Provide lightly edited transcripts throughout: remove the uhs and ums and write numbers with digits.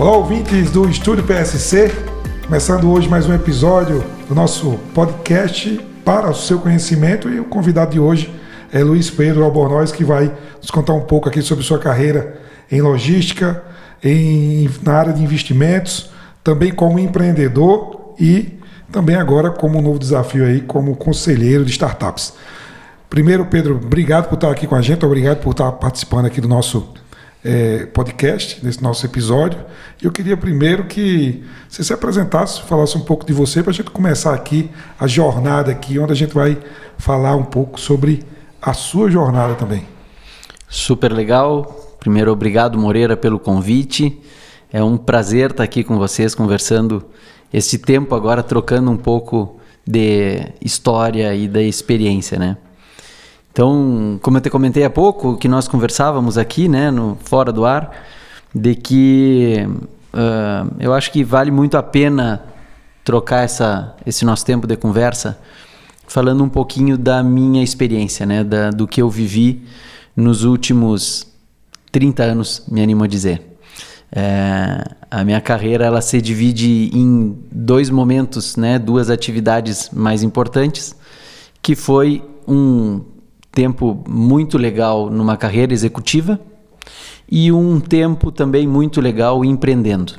Olá, ouvintes do Estúdio PSC, começando hoje mais um episódio do nosso podcast para o seu conhecimento, e o convidado de hoje é Luiz Pedro Albornoz, que vai nos contar um pouco aqui sobre sua carreira em logística, na área de investimentos, também como empreendedor e também agora como um novo desafio aí como conselheiro de startups. Primeiro, Pedro, obrigado por estar aqui com a gente, obrigado por estar participando aqui do nosso podcast, nesse nosso episódio. Eu queria primeiro que você se apresentasse, falasse um pouco de você, para a gente começar aqui a jornada aqui, onde a gente vai falar um pouco sobre a sua jornada também. Super legal. Primeiro, obrigado, Moreira, pelo convite. É um prazer estar aqui com vocês, conversando esse tempo agora, trocando um pouco de história e da experiência, né? Então, como eu te comentei há pouco, que nós conversávamos aqui, né, no Fora do Ar, de que eu acho que vale muito a pena trocar esse nosso tempo de conversa, falando um pouquinho da minha experiência, né, do que eu vivi nos últimos 30 anos, me animo a dizer. A minha carreira, ela se divide em dois momentos, né, duas atividades mais importantes, que foi um tempo muito legal numa carreira executiva e um tempo também muito legal empreendendo.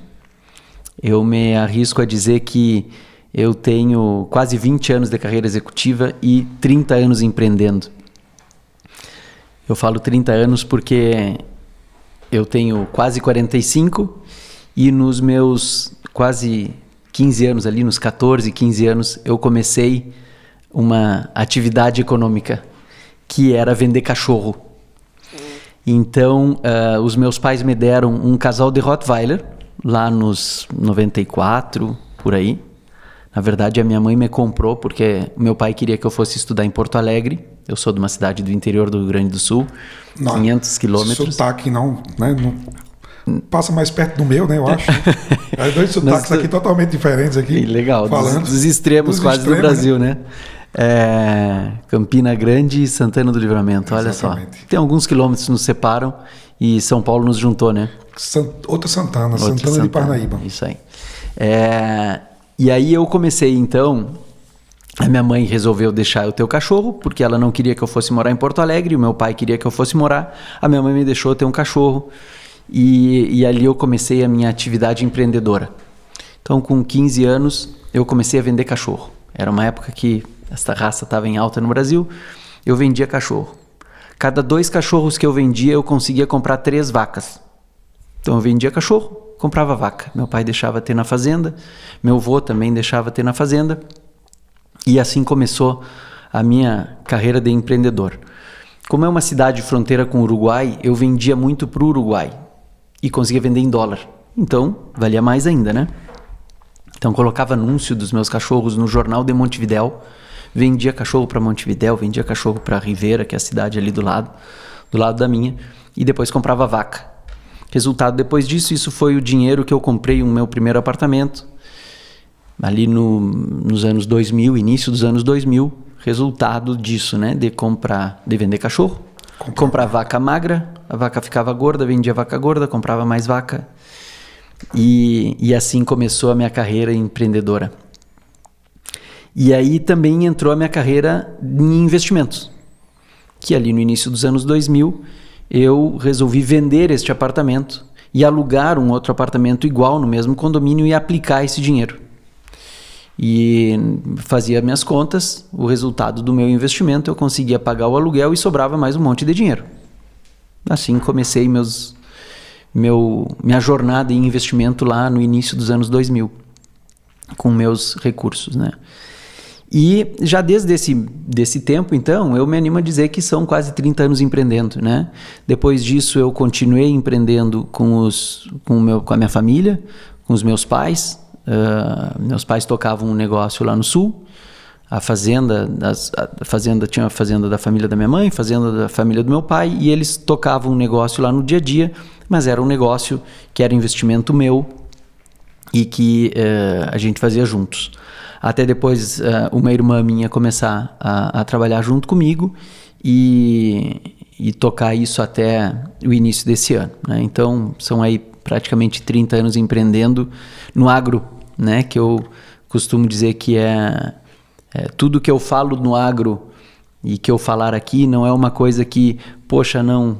Eu me arrisco a dizer que eu tenho quase 20 anos de carreira executiva e 30 anos empreendendo. Eu falo 30 anos porque eu tenho quase 45 e nos meus quase 15 anos ali, nos 14, 15 anos, eu comecei uma atividade econômica, que era vender cachorro. Então, os meus pais me deram um casal de Rottweiler, lá nos 94, por aí. Na verdade, a minha mãe me comprou, porque meu pai queria que eu fosse estudar em Porto Alegre. Eu sou de uma cidade do interior do Rio Grande do Sul, 500 quilômetros. Sotaque não passa mais perto do meu, né, eu acho. Os dois sotaques aqui totalmente diferentes aqui. Legal, falando dos extremos quase do Brasil, né? Campina Grande e Santana do Livramento, olha Exatamente. Só. Tem alguns quilômetros que nos separam e São Paulo nos juntou, né? Outra Santana de Parnaíba. Isso aí. E aí eu comecei, então, a minha mãe resolveu deixar eu ter o cachorro, porque ela não queria que eu fosse morar em Porto Alegre, o meu pai queria que eu fosse morar, a minha mãe me deixou ter um cachorro e ali eu comecei a minha atividade empreendedora. Então, com 15 anos, eu comecei a vender cachorro. Era uma época que essa raça estava em alta no Brasil, eu vendia cachorro. Cada 2 cachorros que eu vendia, eu conseguia comprar 3 vacas. Então eu vendia cachorro, comprava vaca. Meu pai deixava ter na fazenda, meu avô também deixava ter na fazenda. E assim começou a minha carreira de empreendedor. Como é uma cidade de fronteira com o Uruguai, eu vendia muito para o Uruguai e conseguia vender em dólar. Então, valia mais ainda, né? Então colocava anúncio dos meus cachorros no jornal de Montevidéu, vendia cachorro para Montevidéu, vendia cachorro para Rivera, que é a cidade ali do lado da minha, e depois comprava vaca. Resultado depois disso, isso foi o dinheiro que eu comprei o meu primeiro apartamento, ali nos anos 2000, início dos anos 2000, resultado disso, né, de vender cachorro, comprar vaca magra, a vaca ficava gorda, vendia vaca gorda, comprava mais vaca, e assim começou a minha carreira empreendedora. E aí também entrou a minha carreira em investimentos, que ali no início dos anos 2000 eu resolvi vender este apartamento e alugar um outro apartamento igual no mesmo condomínio e aplicar esse dinheiro. E fazia minhas contas, o resultado do meu investimento, eu conseguia pagar o aluguel e sobrava mais um monte de dinheiro. Assim comecei minha jornada em investimento lá no início dos anos 2000, com meus recursos, né? E já desde desse tempo, então, eu me animo a dizer que são quase 30 anos empreendendo, né? Depois disso, eu continuei empreendendo com a minha família, com os meus pais. Meus pais tocavam um negócio lá no sul. Tinha a fazenda da família da minha mãe, fazenda da família do meu pai, e eles tocavam um negócio lá no dia a dia, mas era um negócio que era investimento meu e que a gente fazia juntos. Até depois uma irmã minha começar a trabalhar junto comigo e tocar isso até o início desse ano, né? Então são aí praticamente 30 anos empreendendo no agro, né? Que eu costumo dizer que tudo que eu falo no agro e que eu falar aqui não é uma coisa que, poxa, não,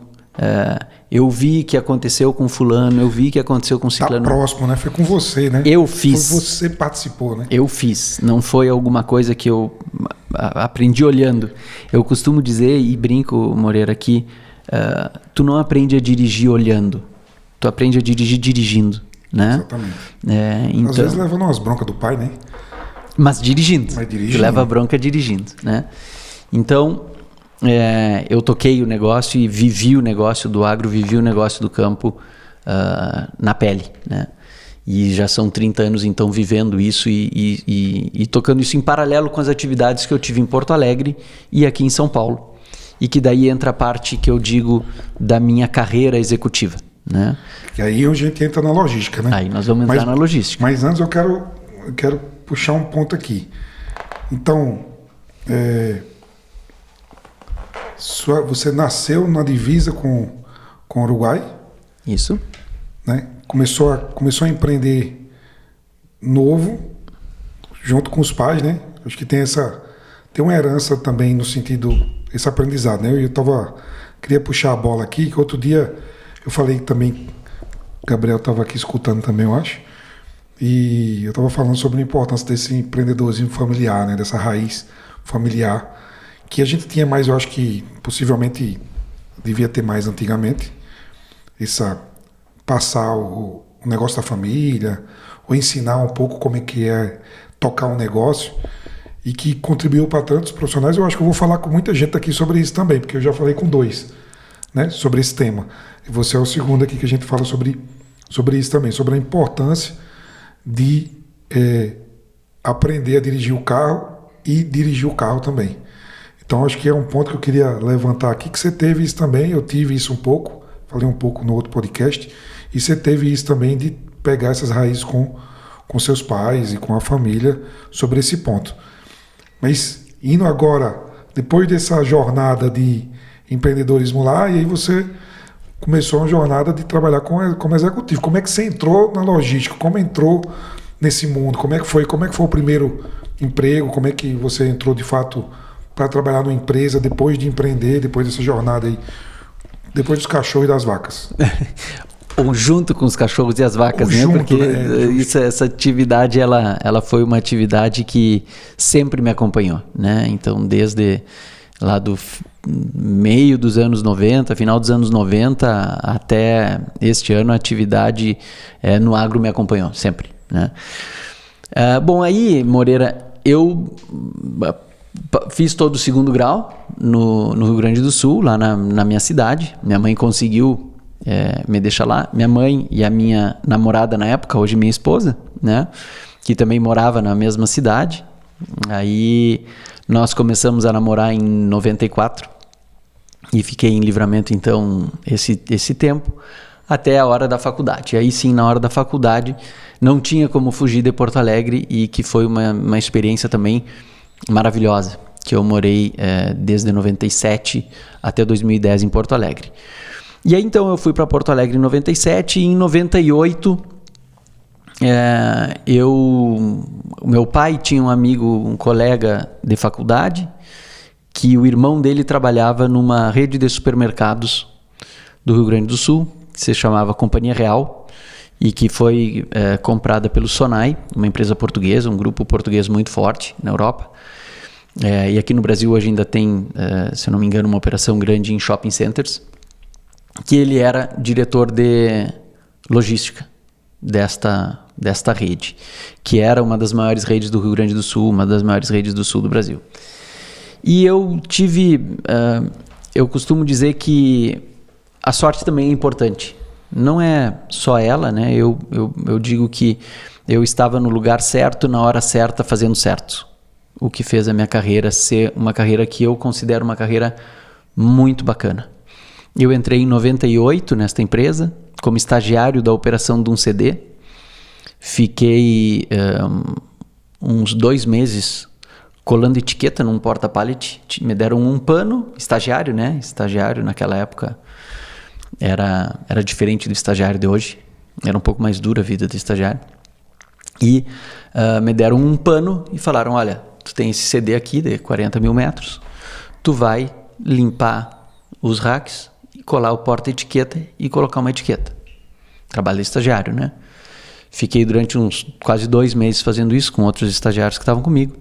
eu vi que aconteceu com fulano, eu vi que aconteceu com ciclano. Tá próximo, né? Foi com você, né? Eu fiz. Foi você que participou, né? Eu fiz, não foi alguma coisa que eu aprendi olhando. Eu costumo dizer e brinco, Moreira, que tu não aprende a dirigir olhando, tu aprende a dirigir dirigindo, né? Exatamente. Então, às vezes levando umas broncas do pai, né? Mas dirigindo. Tu leva bronca dirigindo, né? Então, eu toquei o negócio e vivi o negócio do agro, vivi o negócio do campo na pele, né? E já são 30 anos, então, vivendo isso e tocando isso em paralelo com as atividades que eu tive em Porto Alegre e aqui em São Paulo. E que daí entra a parte que eu digo da minha carreira executiva, né? E aí a gente entra na logística, né? Aí nós vamos entrar na logística. Mas antes eu quero puxar um ponto aqui. Então, você nasceu na divisa com o Uruguai? Isso. Né? Começou a empreender novo, junto com os pais, né? Acho que tem uma herança também no sentido, esse aprendizado, né? Queria puxar a bola aqui, que outro dia eu falei também, Gabriel estava aqui escutando também, eu acho, e eu estava falando sobre a importância desse empreendedorismo familiar, né? Dessa raiz familiar, que a gente tinha mais, eu acho que possivelmente devia ter mais antigamente, passar o negócio da família, ou ensinar um pouco como é que é tocar um negócio, e que contribuiu para tantos profissionais. Eu acho que eu vou falar com muita gente aqui sobre isso também, porque eu já falei com 2, né, sobre esse tema. E você é o segundo aqui que a gente fala sobre isso também, sobre a importância de aprender a dirigir o carro e dirigir o carro também. Então acho que é um ponto que eu queria levantar aqui, que você teve isso também, eu tive isso um pouco, falei um pouco no outro podcast, e você teve isso também de pegar essas raízes com seus pais e com a família sobre esse ponto. Mas indo agora, depois dessa jornada de empreendedorismo lá, e aí você começou uma jornada de trabalhar como executivo. Como é que você entrou na logística? Como entrou nesse mundo? Como é que foi o primeiro emprego? Como é que você entrou de fato para trabalhar numa empresa depois de empreender, depois dessa jornada aí, depois dos cachorros e das vacas? Ou junto com os cachorros e as vacas, né? Porque essa atividade, ela foi uma atividade que sempre me acompanhou, né? Então, desde lá do meio dos anos 90, final dos anos 90, até este ano, a atividade no agro me acompanhou, sempre, né? Bom, aí, Moreira, eu fiz todo o 2º grau no Rio Grande do Sul, lá na minha cidade. Minha mãe conseguiu me deixar lá. Minha mãe e a minha namorada na época, hoje minha esposa, né, que também morava na mesma cidade. Aí nós começamos a namorar em 94 e fiquei em Livramento então esse tempo até a hora da faculdade. Aí sim, na hora da faculdade não tinha como fugir de Porto Alegre, e que foi uma experiência também maravilhosa, que eu morei desde 97 até 2010 em Porto Alegre. E aí então eu fui para Porto Alegre em 97, e em 98 o meu pai tinha um amigo, um colega de faculdade, que o irmão dele trabalhava numa rede de supermercados do Rio Grande do Sul, que se chamava Companhia Real, e que foi comprada pelo Sonai, uma empresa portuguesa, um grupo português muito forte na Europa. E aqui no Brasil hoje ainda tem, se eu não me engano, uma operação grande em shopping centers, que ele era diretor de logística desta rede, que era uma das maiores redes do Rio Grande do Sul, uma das maiores redes do sul do Brasil. E eu eu costumo dizer que a sorte também é importante. Não é só ela, né? Eu digo que eu estava no lugar certo, na hora certa, fazendo certo. O que fez a minha carreira ser uma carreira que eu considero uma carreira muito bacana. Eu entrei em 98 nesta empresa, como estagiário da operação de um CD. Fiquei uns 2 meses colando etiqueta num porta-pallet. Me deram um pano, estagiário, né? Estagiário naquela época era diferente do estagiário de hoje. Era um pouco mais dura a vida de estagiário. E me deram um pano e falaram, olha, tu tem esse CD aqui de 40 mil metros, tu vai limpar os racks, colar o porta-etiqueta e colocar uma etiqueta. Trabalho de estagiário, né? Fiquei durante uns quase 2 meses fazendo isso com outros estagiários que estavam comigo.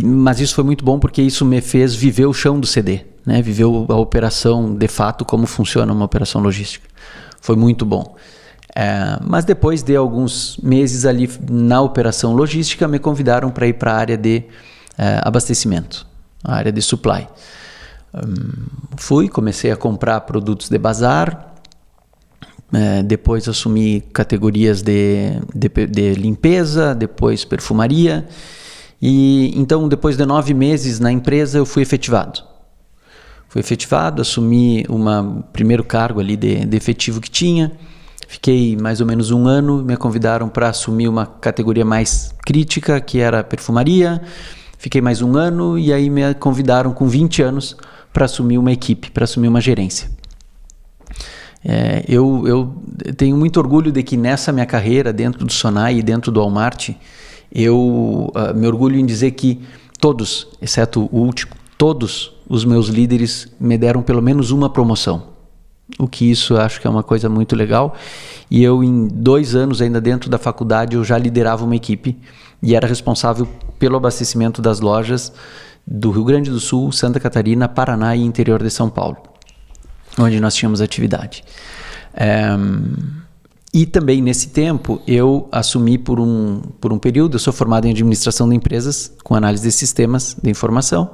Mas isso foi muito bom porque isso me fez viver o chão do CD, né? Viver a operação de fato, como funciona uma operação logística. Foi muito bom. Mas depois de alguns meses ali na operação logística, me convidaram para ir para a área de abastecimento, a área de supply. Comecei a comprar produtos de bazar, depois assumi categorias de limpeza, depois perfumaria, e então depois de 9 meses na empresa eu fui efetivado. Assumi primeiro cargo ali de efetivo que tinha, fiquei mais ou menos 1 ano, me convidaram para assumir uma categoria mais crítica, que era perfumaria, fiquei mais 1 ano e aí me convidaram com 20 anos para assumir uma equipe, para assumir uma gerência. Eu tenho muito orgulho de que nessa minha carreira, dentro do Sonai e dentro do Walmart, eu me orgulho em dizer que todos, exceto o último, todos os meus líderes me deram pelo menos uma promoção. O que isso eu acho que é uma coisa muito legal. E eu, em 2 anos ainda dentro da faculdade, eu já liderava uma equipe e era responsável pelo abastecimento das lojas do Rio Grande do Sul, Santa Catarina, Paraná e interior de São Paulo, onde nós tínhamos atividade. E também nesse tempo eu assumi por um período, eu sou formado em administração de empresas com análise de sistemas de informação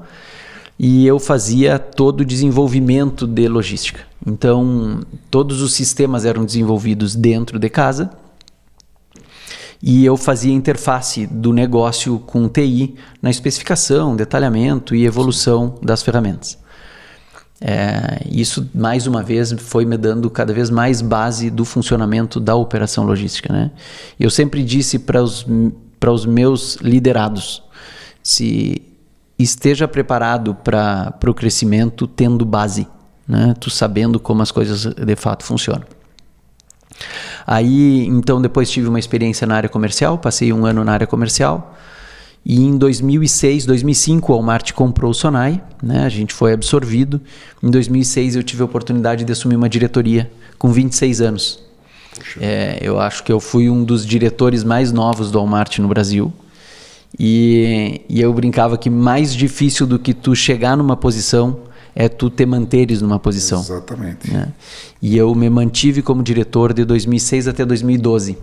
e eu fazia todo o desenvolvimento de logística. Então todos os sistemas eram desenvolvidos dentro de casa e eu fazia interface do negócio com TI na especificação, detalhamento e evolução das ferramentas. Isso mais uma vez foi me dando cada vez mais base do funcionamento da operação logística, né? Eu sempre disse para os meus liderados, se esteja preparado para o crescimento tendo base, né? Tu sabendo como as coisas de fato funcionam. Aí então depois tive uma experiência na área comercial, passei 1 ano na área comercial. E em 2006, 2005, o Walmart comprou o Sonai, né? A gente foi absorvido. Em 2006 eu tive a oportunidade de assumir uma diretoria com 26 anos. Eu acho que eu fui um dos diretores mais novos do Walmart no Brasil. E eu brincava que mais difícil do que tu chegar numa posição é tu te manteres numa posição. Exatamente. Né? E eu me mantive como diretor de 2006 até 2012.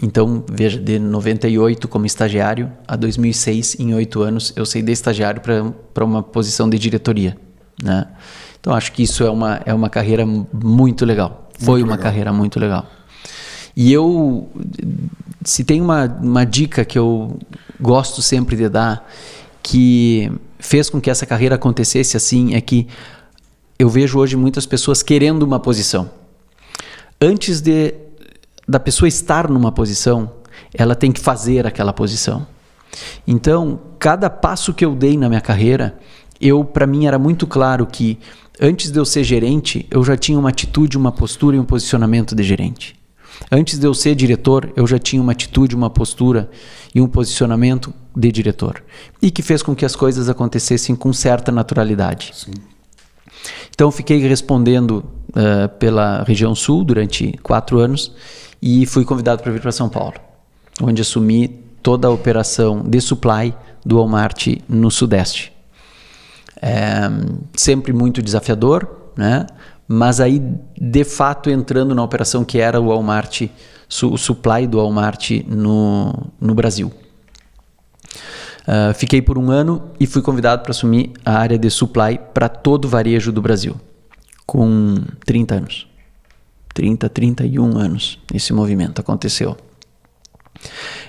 Então, veja, de 98 como estagiário a 2006, em 8 anos, eu saí de estagiário para uma posição de diretoria, né? Então, acho que isso é uma carreira muito legal. Foi uma carreira muito legal. E se tem uma dica que eu gosto sempre de dar, que fez com que essa carreira acontecesse assim, é que eu vejo hoje muitas pessoas querendo uma posição. Antes da pessoa estar numa posição, ela tem que fazer aquela posição. Então, cada passo que eu dei na minha carreira, para mim era muito claro que antes de eu ser gerente, eu já tinha uma atitude, uma postura e um posicionamento de gerente. Antes de eu ser diretor, eu já tinha uma atitude, uma postura e um posicionamento de diretor. E que fez com que as coisas acontecessem com certa naturalidade. Sim. Então, fiquei respondendo pela região sul durante 4 anos e fui convidado para vir para São Paulo, onde assumi toda a operação de supply do Walmart no Sudeste. Sempre muito desafiador, né? Mas aí, de fato, entrando na operação que era o Walmart, o supply do Walmart no Brasil. Fiquei por 1 ano e fui convidado para assumir a área de supply para todo o varejo do Brasil, com 30 anos. 31 anos esse movimento aconteceu.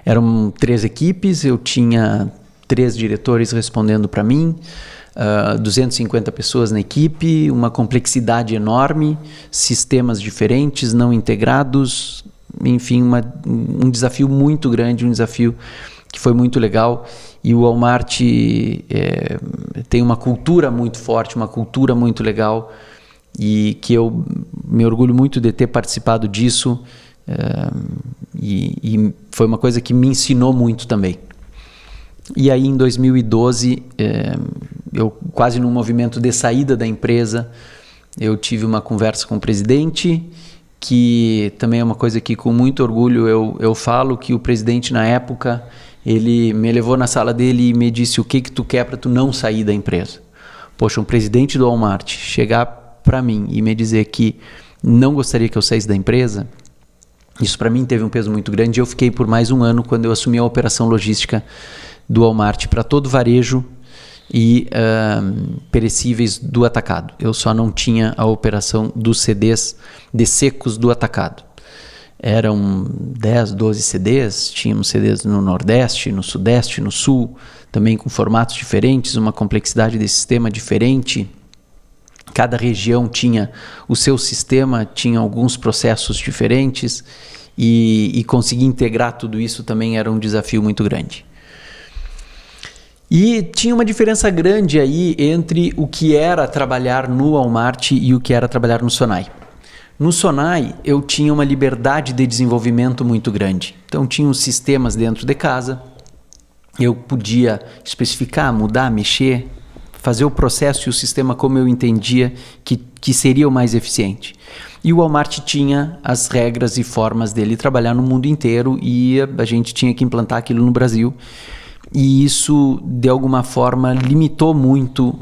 Eram 3 equipes, eu tinha 3 diretores respondendo para mim, 250 pessoas na equipe, uma complexidade enorme, sistemas diferentes, não integrados, enfim, um desafio muito grande, um desafio que foi muito legal. E o Walmart tem uma cultura muito forte, uma cultura muito legal. e que eu me orgulho muito de ter participado disso, e foi uma coisa que me ensinou muito também. E aí em 2012, eu quase num movimento de saída da empresa, eu tive uma conversa com o presidente, que também é uma coisa que com muito orgulho eu falo, que o presidente na época, ele me levou na sala dele e me disse: o que tu quer para tu não sair da empresa? Poxa, um presidente do Walmart chegar para mim e me dizer que não gostaria que eu saísse da empresa, isso para mim teve um peso muito grande. Eu fiquei por mais um ano quando eu assumi a operação logística do Walmart para todo o varejo e perecíveis do atacado. Eu só não tinha a operação dos CDs de secos do atacado. Eram 10, 12 CDs, tínhamos CDs no Nordeste, no Sudeste, no Sul, também com formatos diferentes, uma complexidade de sistema diferente. Cada região tinha o seu sistema, tinha alguns processos diferentes, e conseguir integrar tudo isso também era um desafio muito grande. E tinha uma diferença grande aí entre o que era trabalhar no Walmart e o que era trabalhar no Sonai. No Sonai, eu tinha uma liberdade de desenvolvimento muito grande. Então, tinha os sistemas dentro de casa, eu podia especificar, mudar, mexer, fazer o processo e o sistema como eu entendia que seria o mais eficiente. E o Walmart tinha as regras e formas dele trabalhar no mundo inteiro, e a gente tinha que implantar aquilo no Brasil. E isso, de alguma forma, limitou muito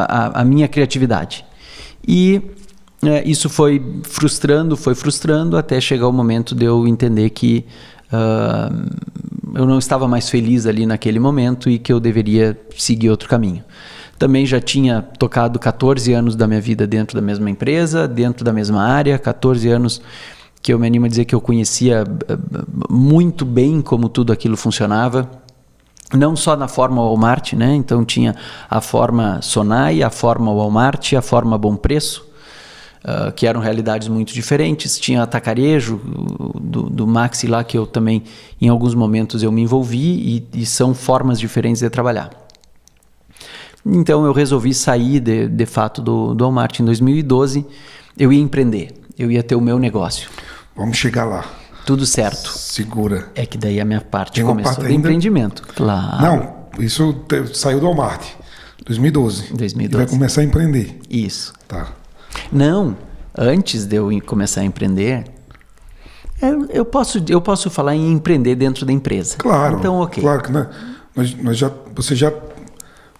a minha criatividade. E isso foi frustrando até chegar o momento de eu entender que eu não estava mais feliz ali naquele momento e que eu deveria seguir outro caminho. Também já tinha tocado 14 anos da minha vida dentro da mesma empresa, dentro da mesma área, 14 anos que eu me animo a dizer que eu conhecia muito bem como tudo aquilo funcionava, não só na forma Walmart, né? Então tinha a forma Sonai, a forma Walmart, a forma Bom Preço, que eram realidades muito diferentes. Tinha atacarejo do Maxi lá, que eu também, em alguns momentos, eu me envolvi, e são formas diferentes de trabalhar. Então eu resolvi sair de fato do Walmart. Em 2012, eu ia empreender, eu ia ter o meu negócio. Vamos chegar lá. Tudo certo. Segura. É que daí a minha parte Tem começou parte de ainda? empreendimento. Claro. Não, isso saiu do Walmart, 2012. 2012. E vai começar a empreender. Isso. Tá. Não, antes de eu começar a empreender, eu posso falar em empreender dentro da empresa. Claro. Então, ok. Claro que você já,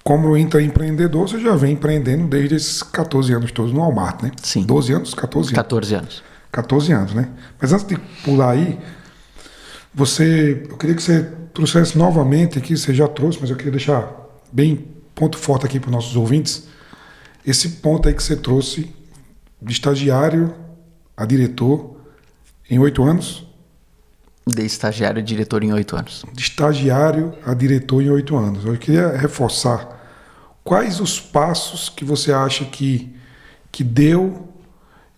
como intraempreendedor, você já vem empreendendo desde esses 14 anos todos no Walmart, né? Sim. 12 anos? 14 anos. 14 anos. 14 anos, né? Mas antes de pular aí, eu queria que você trouxesse novamente aqui, você já trouxe, mas eu queria deixar bem ponto forte aqui para os nossos ouvintes, esse ponto aí que você trouxe de estagiário a diretor em 8 anos. De estagiário a diretor em 8 anos. De estagiário a diretor em 8 anos. Eu queria reforçar quais os passos que você acha que deu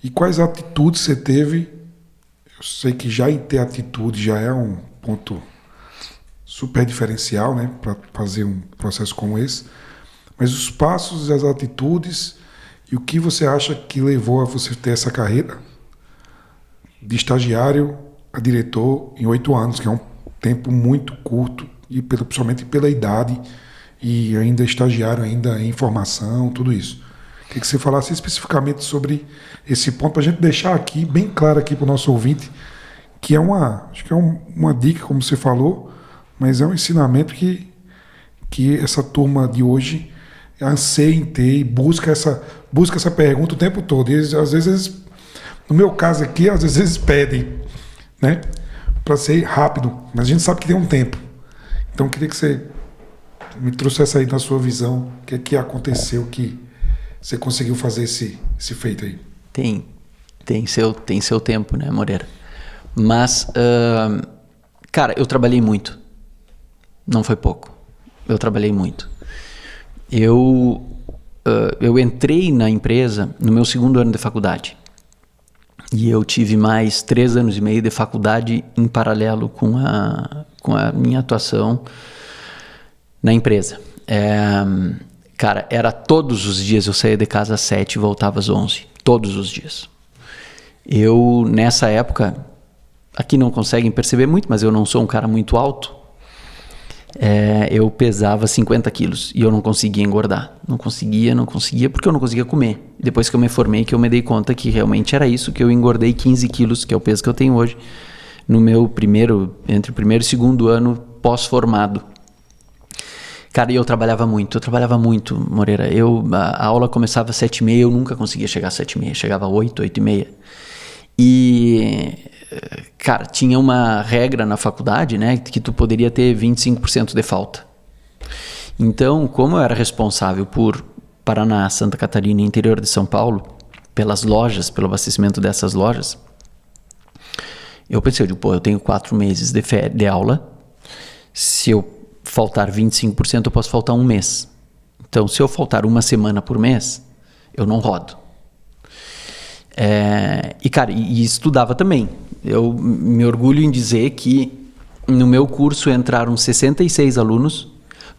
e quais atitudes você teve. Eu sei que já em ter atitude já é um ponto super diferencial, né, para fazer um processo como esse. Mas os passos e as atitudes e o que você acha que levou a você ter essa carreira de estagiário a diretor em 8 anos, que é um tempo muito curto, e principalmente pela idade, e ainda estagiário, ainda em formação, tudo isso. Queria que você falasse especificamente sobre esse ponto, para a gente deixar aqui, bem claro aqui para o nosso ouvinte, que acho que é uma dica, como você falou, mas é um ensinamento que essa turma de hoje anseia em ter e busca essa pergunta o tempo todo. E às vezes, no meu caso aqui, às vezes eles pedem, né, para ser rápido, mas a gente sabe que tem um tempo. Então eu queria que você me trouxesse aí na sua visão o que é que aconteceu que você conseguiu fazer esse feito aí. Tem seu tempo, né, Moreira? Mas, cara, eu trabalhei muito. Não foi pouco. Eu trabalhei muito. Eu entrei na empresa no meu 2º ano de faculdade. E eu tive mais 3 anos e meio de faculdade em paralelo com a minha atuação na empresa. Cara, era todos os dias, eu saía de casa às 7 e voltava às 11. Todos os dias. Eu, nessa época, aqui não conseguem perceber muito, mas eu não sou um cara muito alto. Eu pesava 50 quilos e eu não conseguia engordar. Não conseguia, porque eu não conseguia comer. Depois que eu me formei, que eu me dei conta que realmente era isso, que eu engordei 15 quilos, que é o peso que eu tenho hoje, no meu entre o primeiro e segundo ano pós-formado. Cara, e eu trabalhava muito, Moreira. A aula começava às 7h30, eu nunca conseguia chegar às 7h30, chegava às 8, 8h30. E, cara, tinha uma regra na faculdade, né, que tu poderia ter 25% de falta. Então, como eu era responsável por Paraná, Santa Catarina e interior de São Paulo, pelas lojas, pelo abastecimento dessas lojas, eu pensei, eu tenho 4 meses de aula, se eu faltar 25%, eu posso faltar um mês. Então, se eu faltar uma semana por mês, eu não rodo. E, cara, e estudava também. Eu me orgulho em dizer que no meu curso entraram 66 alunos.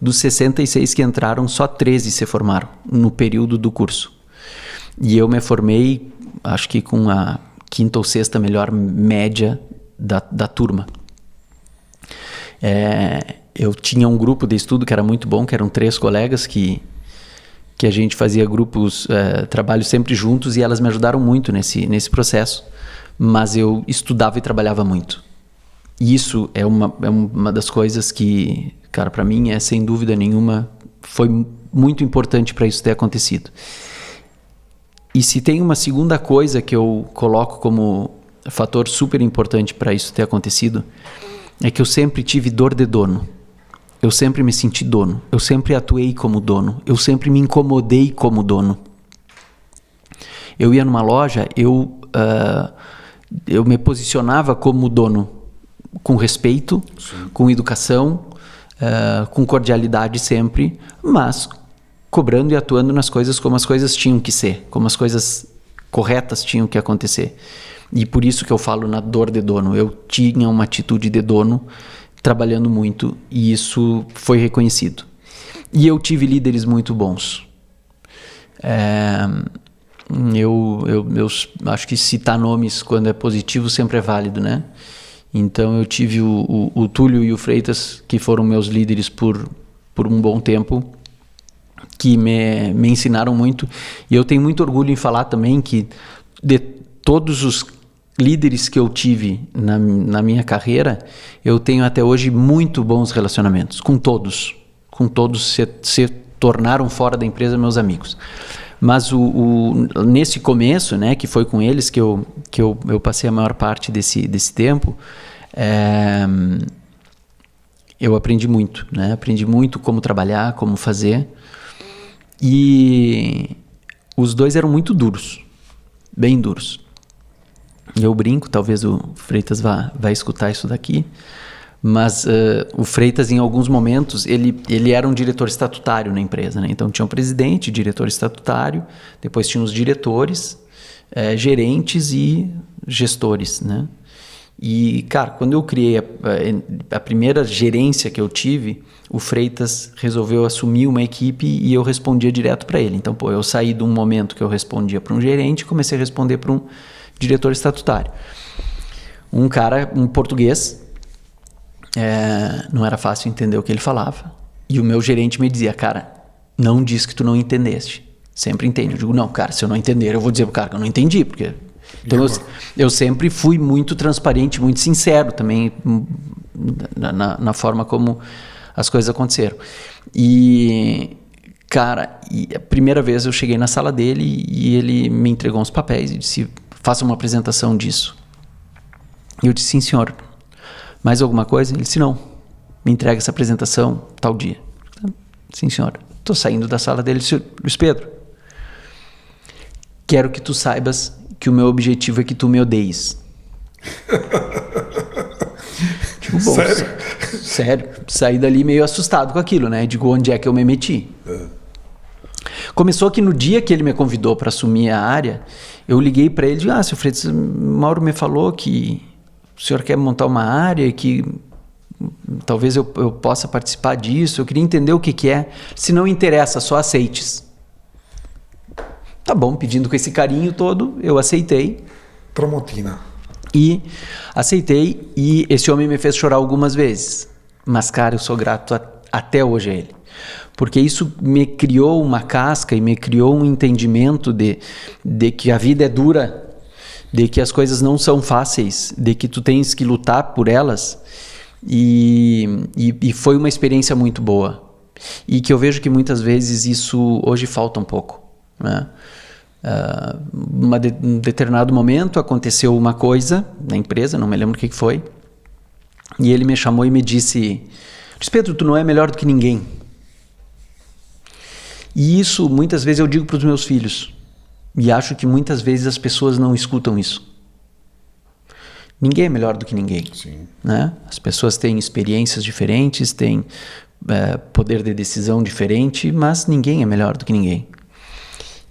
Dos 66 que entraram, só 13 se formaram no período do curso. E eu me formei, acho que com a 5ª ou 6ª melhor média da turma. Eu tinha um grupo de estudo que era muito bom, que eram 3 colegas que a gente fazia grupos, trabalhos sempre juntos, e elas me ajudaram muito nesse processo. Mas eu estudava e trabalhava muito. E isso é uma das coisas que, cara, para mim, sem dúvida nenhuma, foi muito importante para isso ter acontecido. E se tem uma segunda coisa que eu coloco como fator super importante para isso ter acontecido, é que eu sempre tive dor de dono. Eu sempre me senti dono. Eu sempre atuei como dono. Eu sempre me incomodei como dono. Eu ia numa loja, eu me posicionava como dono, com respeito, sim, com educação, com cordialidade sempre, mas cobrando e atuando nas coisas como as coisas tinham que ser, como as coisas corretas tinham que acontecer. E por isso que eu falo na dor de dono. Eu tinha uma atitude de dono, trabalhando muito, e isso foi reconhecido. E eu tive líderes muito bons. Eu acho que citar nomes quando é positivo sempre é válido, né? Então eu tive o Túlio e o Freitas, que foram meus líderes por um bom tempo, que me ensinaram muito. E eu tenho muito orgulho em falar também que de todos os líderes que eu tive na minha carreira, eu tenho até hoje muito bons relacionamentos com todos. Com todos se tornaram fora da empresa meus amigos. Mas nesse começo, né, que foi com eles que eu passei a maior parte desse tempo, eu aprendi muito, né? Aprendi muito como trabalhar, como fazer. E os dois eram muito duros, bem duros. Eu brinco, talvez o Freitas vá escutar isso daqui, mas o Freitas, em alguns momentos, ele era um diretor estatutário na empresa, né? Então tinha um presidente, diretor estatutário, depois tinha os diretores, gerentes e gestores, né? E, cara, quando eu criei a primeira gerência que eu tive, o Freitas resolveu assumir uma equipe e eu respondia direto para ele. Então, eu saí de um momento que eu respondia para um gerente e comecei a responder para um diretor estatutário. Um cara, um português, não era fácil entender o que ele falava. E o meu gerente me dizia, cara, não diz que tu não entendeste. Sempre entende. Eu digo, não, cara, se eu não entender, eu vou dizer pro cara que eu não entendi, porque... Então eu sempre fui muito transparente, muito sincero também na forma como as coisas aconteceram. E, cara, a primeira vez eu cheguei na sala dele e ele me entregou uns papéis e disse, faça uma apresentação disso. E eu disse, sim, senhor. Mais alguma coisa? Ele disse, não. Me entrega essa apresentação tal dia. Sim, senhor. Estou saindo da sala dele e disse, Luiz Pedro, quero que tu saibas que o meu objetivo é que tu me odeies. Digo, bom, sério. Saí dali meio assustado com aquilo, né? Digo, onde é que eu me meti? Começou que no dia que ele me convidou para assumir a área, eu liguei para ele e disse, seu Freitas, Mauro me falou que o senhor quer montar uma área e que talvez eu possa participar disso, eu queria entender o que é. Se não interessa, só aceites. Tá bom, pedindo com esse carinho todo, eu aceitei. Tramontina. E aceitei, e esse homem me fez chorar algumas vezes. Mas, cara, eu sou grato até hoje a ele. Porque isso me criou uma casca e me criou um entendimento de que a vida é dura, de que as coisas não são fáceis, de que tu tens que lutar por elas. E foi uma experiência muito boa. E que eu vejo que muitas vezes isso hoje falta um pouco, né? Um determinado momento aconteceu uma coisa na empresa, não me lembro o que foi, e ele me chamou e me disse: Pedro, tu não é melhor do que ninguém. E isso muitas vezes eu digo para os meus filhos, e acho que muitas vezes as pessoas não escutam isso. Ninguém é melhor do que ninguém. Sim. Né? As pessoas têm experiências diferentes, têm poder de decisão diferente, mas ninguém é melhor do que ninguém.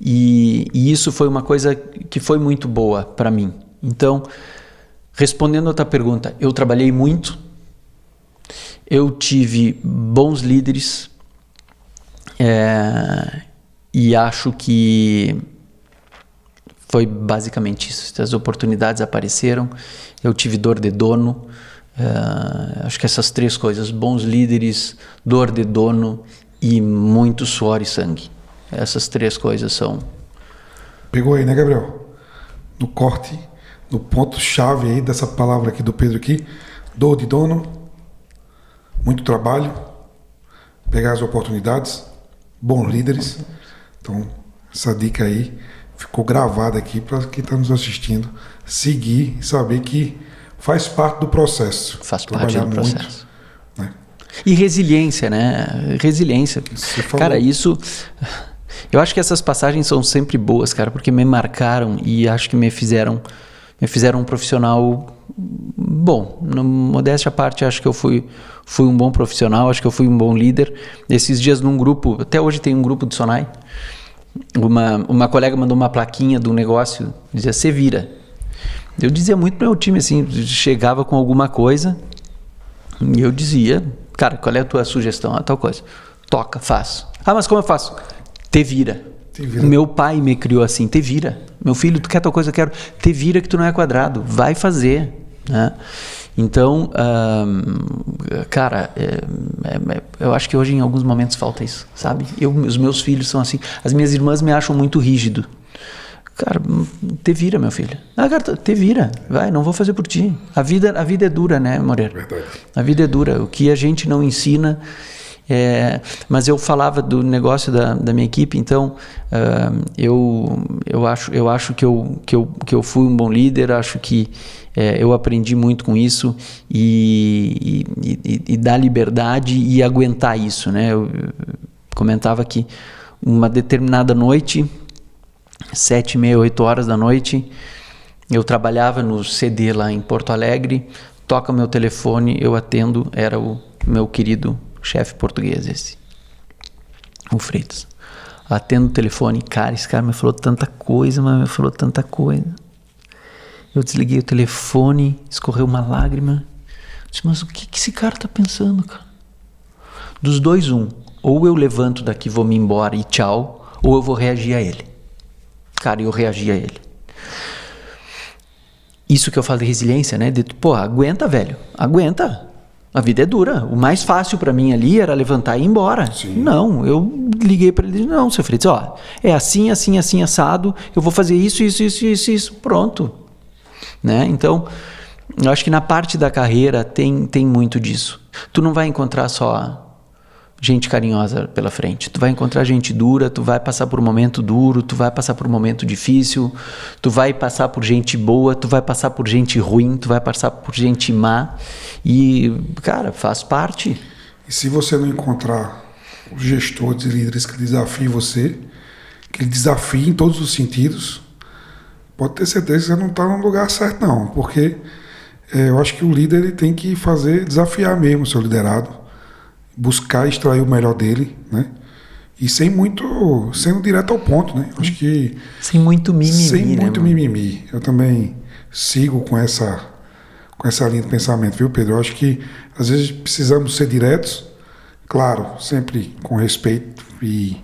E isso foi uma coisa que foi muito boa para mim. Então, respondendo a tua pergunta, eu trabalhei muito, eu tive bons líderes, e acho que foi basicamente isso. As oportunidades apareceram, eu tive dor de dono, acho que essas 3 coisas: bons líderes, dor de dono e muito suor e sangue. Essas 3 coisas são... Pegou aí, né, Gabriel? No corte, no ponto-chave aí dessa palavra aqui do Pedro aqui: dor de dono, muito trabalho, pegar as oportunidades, bons líderes. Então, essa dica aí ficou gravada aqui para quem está nos assistindo seguir e saber que faz parte do processo. Faz parte do processo. Muito, né? E resiliência, né? Resiliência. Cara, isso... Eu acho que essas passagens são sempre boas, cara, porque me marcaram e acho que me fizeram um profissional bom. Modéstia à parte, acho que eu fui um bom profissional, acho que eu fui um bom líder. Esses dias num grupo, até hoje tem um grupo de Sonai, uma colega mandou uma plaquinha de um negócio, dizia: "Se vira". Eu dizia muito pro meu time, assim, chegava com alguma coisa e eu dizia: "Cara, qual é a tua sugestão?" "Ah, tal coisa." "Toca, faço." "Ah, mas como eu faço?" "Te vira." Meu pai me criou assim: te vira. Meu filho, tu quer tal coisa? Eu quero. Te vira que tu não é quadrado. Vai fazer. Né? Então, cara, eu acho que hoje em alguns momentos falta isso, sabe? Os meus filhos são assim. As minhas irmãs me acham muito rígido. Cara, te vira, meu filho. Ah, cara, te vira. Vai, não vou fazer por ti. A vida é dura, né, Moreira? Verdade. A vida é dura. O que a gente não ensina... mas eu falava do negócio da minha equipe, então eu acho que eu fui um bom líder, acho que eu aprendi muito com isso e dar liberdade e aguentar isso, né? Eu comentava que uma determinada noite, 7h30, 8 horas da noite, eu trabalhava no CD lá em Porto Alegre, toca meu telefone, eu atendo, era o meu querido chefe português esse, o Freitas. Atendo o telefone, cara, esse cara me falou tanta coisa, mas me falou tanta coisa. Eu desliguei o telefone, escorreu uma lágrima. Disse: mas o que esse cara tá pensando, cara? Dos dois, ou eu levanto daqui, vou me embora e tchau, ou eu vou reagir a ele. Cara, eu reagi a ele. Isso que eu falo de resiliência, né? Aguenta, velho, aguenta. A vida é dura. O mais fácil para mim ali era levantar e ir embora. Sim. Não, eu liguei para ele e disse: não, seu Freitas, é assim, assim, assim, assado, eu vou fazer isso, pronto. Né? Então, eu acho que na parte da carreira tem muito disso. Tu não vai encontrar só gente carinhosa pela frente. Tu vai encontrar gente dura, tu vai passar por um momento duro, tu vai passar por um momento difícil, tu vai passar por gente boa, tu vai passar por gente ruim, tu vai passar por gente má. E, cara, faz parte. E se você não encontrar os gestores e líderes que desafiem você, que ele desafie em todos os sentidos, pode ter certeza que você não está no lugar certo, não. Porque eu acho que o líder ele tem que desafiar mesmo o seu liderado, buscar extrair o melhor dele, né? E sendo direto ao ponto, né? Acho que sem muito mimimi. Sem muito né, mimimi. Eu também sigo com com essa linha de pensamento, viu, Pedro? Eu acho que às vezes precisamos ser diretos, claro, sempre com respeito e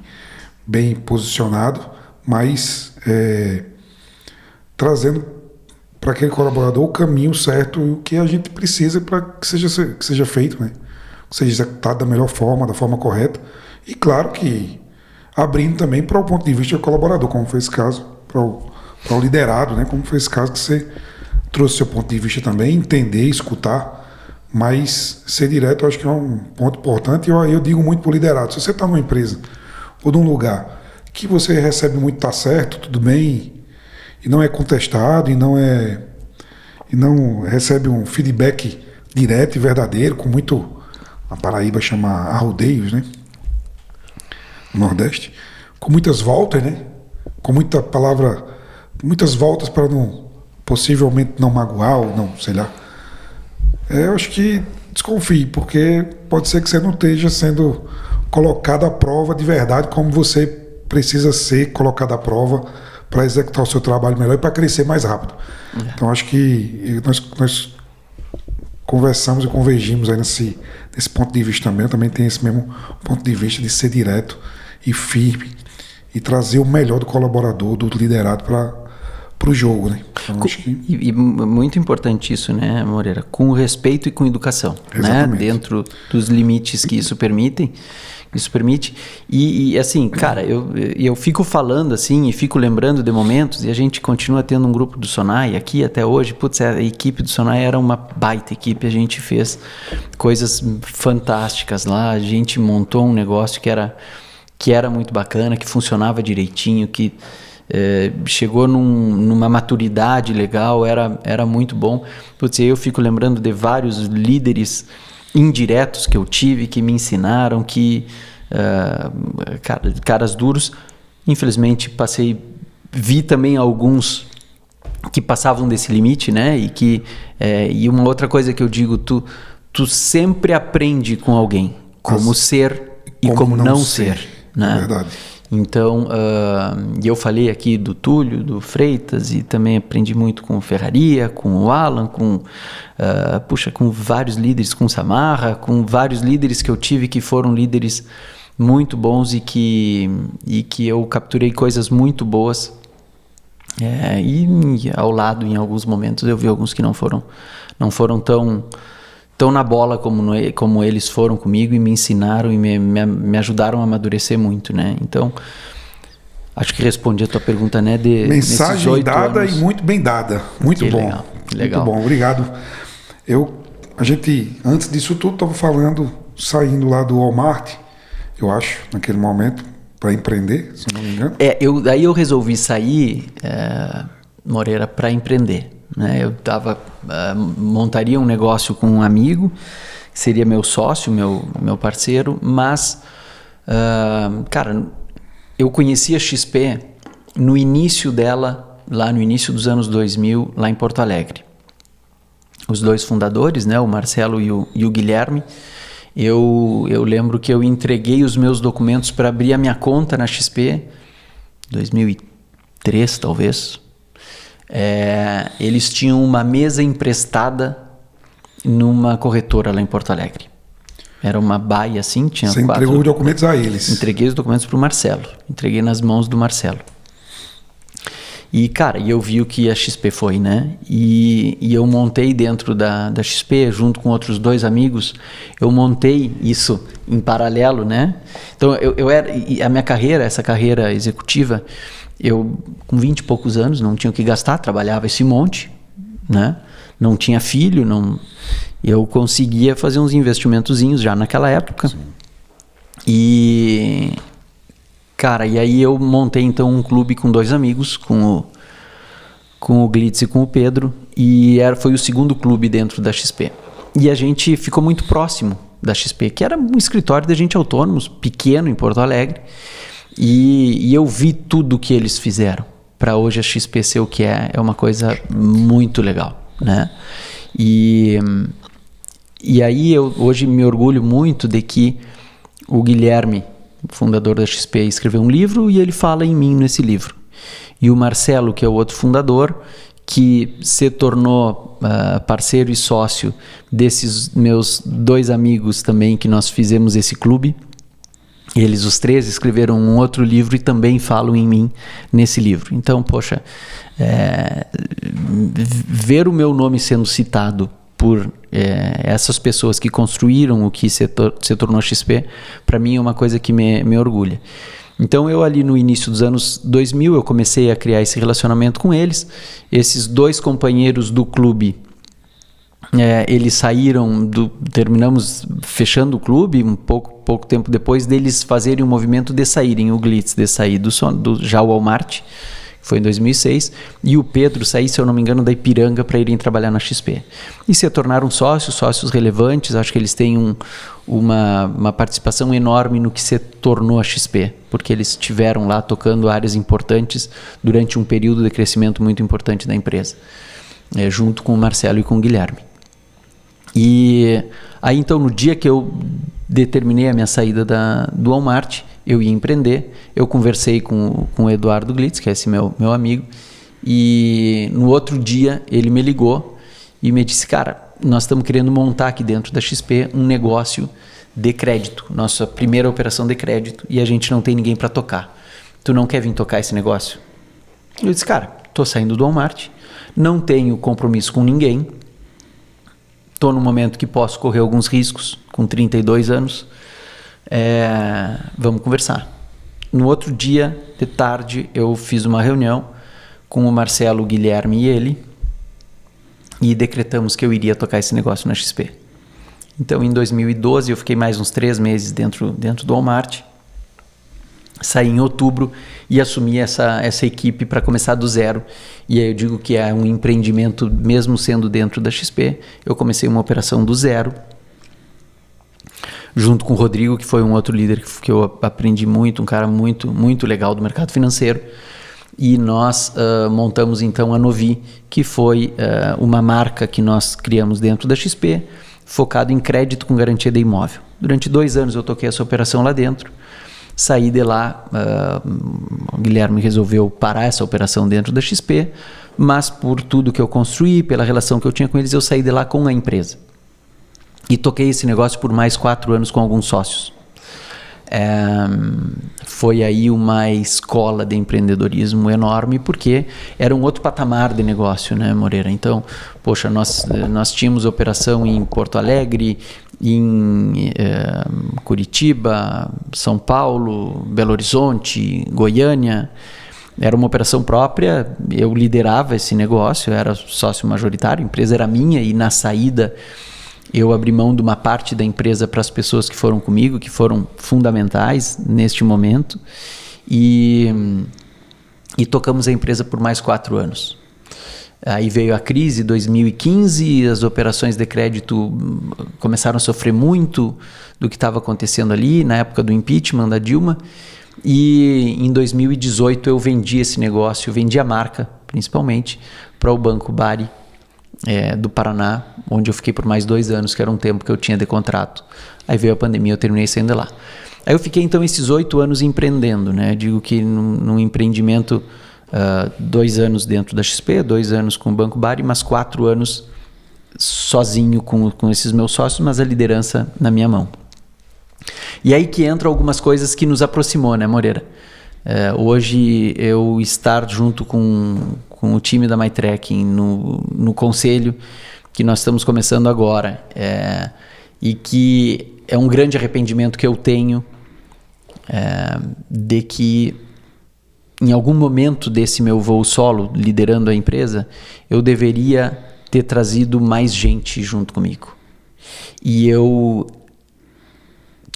bem posicionado, mas trazendo para aquele colaborador o caminho certo e o que a gente precisa para que seja feito, né? Que seja executado da melhor forma, da forma correta. E claro que abrindo também para o ponto de vista do colaborador, como foi esse caso, para o liderado, né? Como foi esse caso que você trouxe seu ponto de vista também, entender, escutar, mas ser direto eu acho que é um ponto importante. E eu digo muito para o liderado, se você está numa empresa ou num lugar que você recebe muito, tá certo, tudo bem, e não é contestado, e não recebe um feedback direto e verdadeiro, com muito, a Paraíba chama arrodeios, né? No Nordeste, com muitas voltas, né? Com muita palavra, muitas voltas para possivelmente não magoar ou não, sei lá. Eu acho que desconfie, porque pode ser que você não esteja sendo colocado à prova de verdade como você precisa ser colocado à prova para executar o seu trabalho melhor e para crescer mais rápido. Então acho que nós conversamos e convergimos aí nesse ponto de vista também. Eu também tenho esse mesmo ponto de vista de ser direto e firme e trazer o melhor do colaborador, do liderado para o jogo, né? Então, acho que... e muito importante isso, né, Moreira? Com respeito e com educação, né? Dentro dos limites que isso permite. E assim, cara, eu fico falando assim e fico lembrando de momentos, e a gente continua tendo um grupo do Sonai aqui até hoje. Putz, a equipe do Sonai era uma baita equipe, a gente fez coisas fantásticas lá, a gente montou um negócio que era muito bacana, que funcionava direitinho, que chegou numa maturidade legal, era muito bom. Putz, eu fico lembrando de vários líderes indiretos que eu tive, que me ensinaram, caras duros. Infelizmente vi também alguns que passavam desse limite, né? E uma outra coisa que eu digo, tu sempre aprende com alguém como ser e como não ser, né? É verdade. Então, eu falei aqui do Túlio, do Freitas, e também aprendi muito com o Ferraria, com o Alan, com vários líderes, com o Samarra, com vários líderes que eu tive que foram líderes muito bons e que eu capturei coisas muito boas. E ao lado, em alguns momentos, eu vi alguns que não foram tão na bola como eles foram comigo e me ensinaram e me ajudaram a amadurecer muito, né? Então, acho que respondi a tua pergunta, né? Mensagem dada anos. E muito bem dada. Muito bom. Legal. Muito bom, obrigado. A gente, antes disso tudo, estava falando, saindo lá do Walmart, eu acho, naquele momento, para empreender, se não me engano. Daí eu resolvi sair, Moreira, para empreender. Né? Eu montaria um negócio com um amigo, que seria meu sócio, meu parceiro, mas, cara, eu conheci a XP no início dela, lá no início dos anos 2000, lá em Porto Alegre. Os dois fundadores, né, o Marcelo e o Guilherme, eu lembro que eu entreguei os meus documentos para abrir a minha conta na XP, 2003 talvez. Eles tinham uma mesa emprestada numa corretora lá em Porto Alegre. Era uma baia assim, tinha Você entregou os documentos a eles? Entreguei os documentos para o Marcelo. Entreguei nas mãos do Marcelo. E, cara, eu vi o que a XP foi, né? E eu montei dentro da XP, junto com outros dois amigos, eu montei isso em paralelo, né? Então, a minha carreira, essa carreira executiva, eu, com 20 e poucos anos, não tinha o que gastar, trabalhava esse monte, né? Não tinha filho, eu conseguia fazer uns investimentozinhos já naquela época. Sim. E, cara, e aí eu montei então um clube com dois amigos, com o Glitz e com o Pedro, e foi o segundo clube dentro da XP. E a gente ficou muito próximo da XP, que era um escritório de agentes autônomos, pequeno em Porto Alegre, e eu vi tudo que eles fizeram para hoje a XP ser o que é uma coisa muito legal, né? E aí eu hoje me orgulho muito de que o Guilherme, fundador da XP, escreveu um livro e ele fala em mim nesse livro. E o Marcelo, que é o outro fundador, que se tornou parceiro e sócio desses meus 2 amigos também, que nós fizemos esse clube. Eles, os 3, escreveram um outro livro e também falam em mim nesse livro. Então, poxa, ver o meu nome sendo citado por essas pessoas que construíram o que se tornou XP, para mim é uma coisa que me orgulha. Então eu ali no início dos anos 2000 eu comecei a criar esse relacionamento com eles. Esses 2 companheiros do clube, eles saíram, terminamos fechando o clube um pouco tempo depois deles fazerem o movimento de saírem, o Glitz, de sair do já o Walmart, que foi em 2006, e o Pedro sair, se eu não me engano, da Ipiranga para irem trabalhar na XP. E se tornaram sócios relevantes. Acho que eles têm uma participação enorme no que se tornou a XP, porque eles estiveram lá tocando áreas importantes durante um período de crescimento muito importante da empresa, junto com o Marcelo e com o Guilherme. E aí então, no dia que eu determinei a minha saída do Walmart, eu ia empreender, eu conversei com o Eduardo Glitz, que é esse meu amigo, e no outro dia ele me ligou e me disse: cara, nós estamos querendo montar aqui dentro da XP um negócio de crédito, nossa primeira operação de crédito, e a gente não tem ninguém para tocar. Tu não quer vir tocar esse negócio? Eu disse: cara, estou saindo do Walmart, não tenho compromisso com ninguém, estou num momento que posso correr alguns riscos, com 32 anos, vamos conversar. No outro dia, de tarde, eu fiz uma reunião com o Marcelo, o Guilherme e ele, e decretamos que eu iria tocar esse negócio na XP. Então, em 2012, eu fiquei mais uns 3 meses dentro do Walmart, saí em outubro e assumi essa equipe para começar do zero. E aí eu digo que é um empreendimento, mesmo sendo dentro da XP. Eu comecei uma operação do zero, junto com o Rodrigo, que foi um outro líder que eu aprendi muito, um cara muito, muito legal do mercado financeiro. E nós montamos então a Novi, que foi uma marca que nós criamos dentro da XP, focado em crédito com garantia de imóvel. Durante 2 anos eu toquei essa operação lá dentro. Saí de lá, o Guilherme resolveu parar essa operação dentro da XP, mas por tudo que eu construí, pela relação que eu tinha com eles, eu saí de lá com a empresa. E toquei esse negócio por mais 4 anos com alguns sócios. Foi aí uma escola de empreendedorismo enorme, porque era um outro patamar de negócio, né, Moreira? Então, poxa, nós tínhamos operação em Porto Alegre, em Curitiba, São Paulo, Belo Horizonte, Goiânia. Era uma operação própria, eu liderava esse negócio, eu era sócio majoritário, a empresa era minha, e na saída eu abri mão de uma parte da empresa para as pessoas que foram comigo, que foram fundamentais neste momento, e tocamos a empresa por mais 4 anos. Aí veio a crise, 2015, as operações de crédito começaram a sofrer muito do que estava acontecendo ali, na época do impeachment da Dilma, e em 2018 eu vendi esse negócio, vendi a marca, principalmente, para o Banco Bari, do Paraná, onde eu fiquei por mais 2 anos, que era um tempo que eu tinha de contrato. Aí veio a pandemia, eu terminei saindo de lá. Aí eu fiquei então esses 8 anos empreendendo, né? Digo que num empreendimento, 2 anos dentro da XP, 2 anos com o Banco Bari, mas 4 anos sozinho com esses meus sócios, mas a liderança na minha mão. E aí que entram algumas coisas que nos aproximou, né, Moreira? Hoje eu estar junto com o time da MyTracking no conselho, que nós estamos começando agora, e que é um grande arrependimento que eu tenho, de que em algum momento desse meu voo solo, liderando a empresa, eu deveria ter trazido mais gente junto comigo. E eu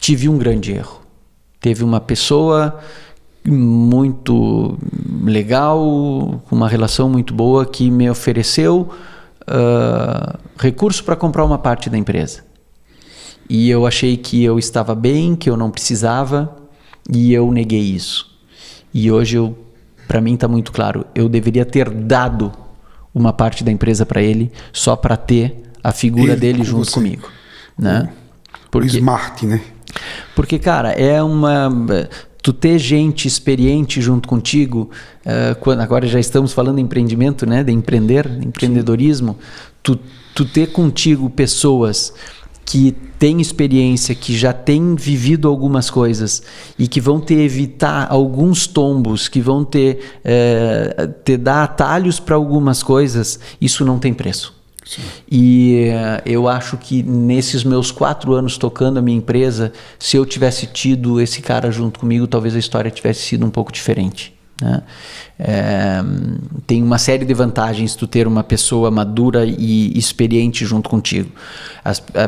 tive um grande erro. Teve uma pessoa muito legal, com uma relação muito boa, que me ofereceu recurso para comprar uma parte da empresa. E eu achei que eu estava bem, que eu não precisava, e eu neguei isso. E hoje, para mim está muito claro, eu deveria ter dado uma parte da empresa para ele, só para ter a figura dele junto comigo. Né? Porque, smart, né? Porque, cara, tu ter gente experiente junto contigo, agora já estamos falando em empreendimento, né, de empreendedorismo, tu ter contigo pessoas que têm experiência, que já têm vivido algumas coisas e que vão te evitar alguns tombos, que vão te dar atalhos para algumas coisas, isso não tem preço. Sim. E eu acho que nesses meus 4 anos tocando a minha empresa, se eu tivesse tido esse cara junto comigo, talvez a história tivesse sido um pouco diferente, né? Tem uma série de vantagens tu ter uma pessoa madura e experiente junto contigo.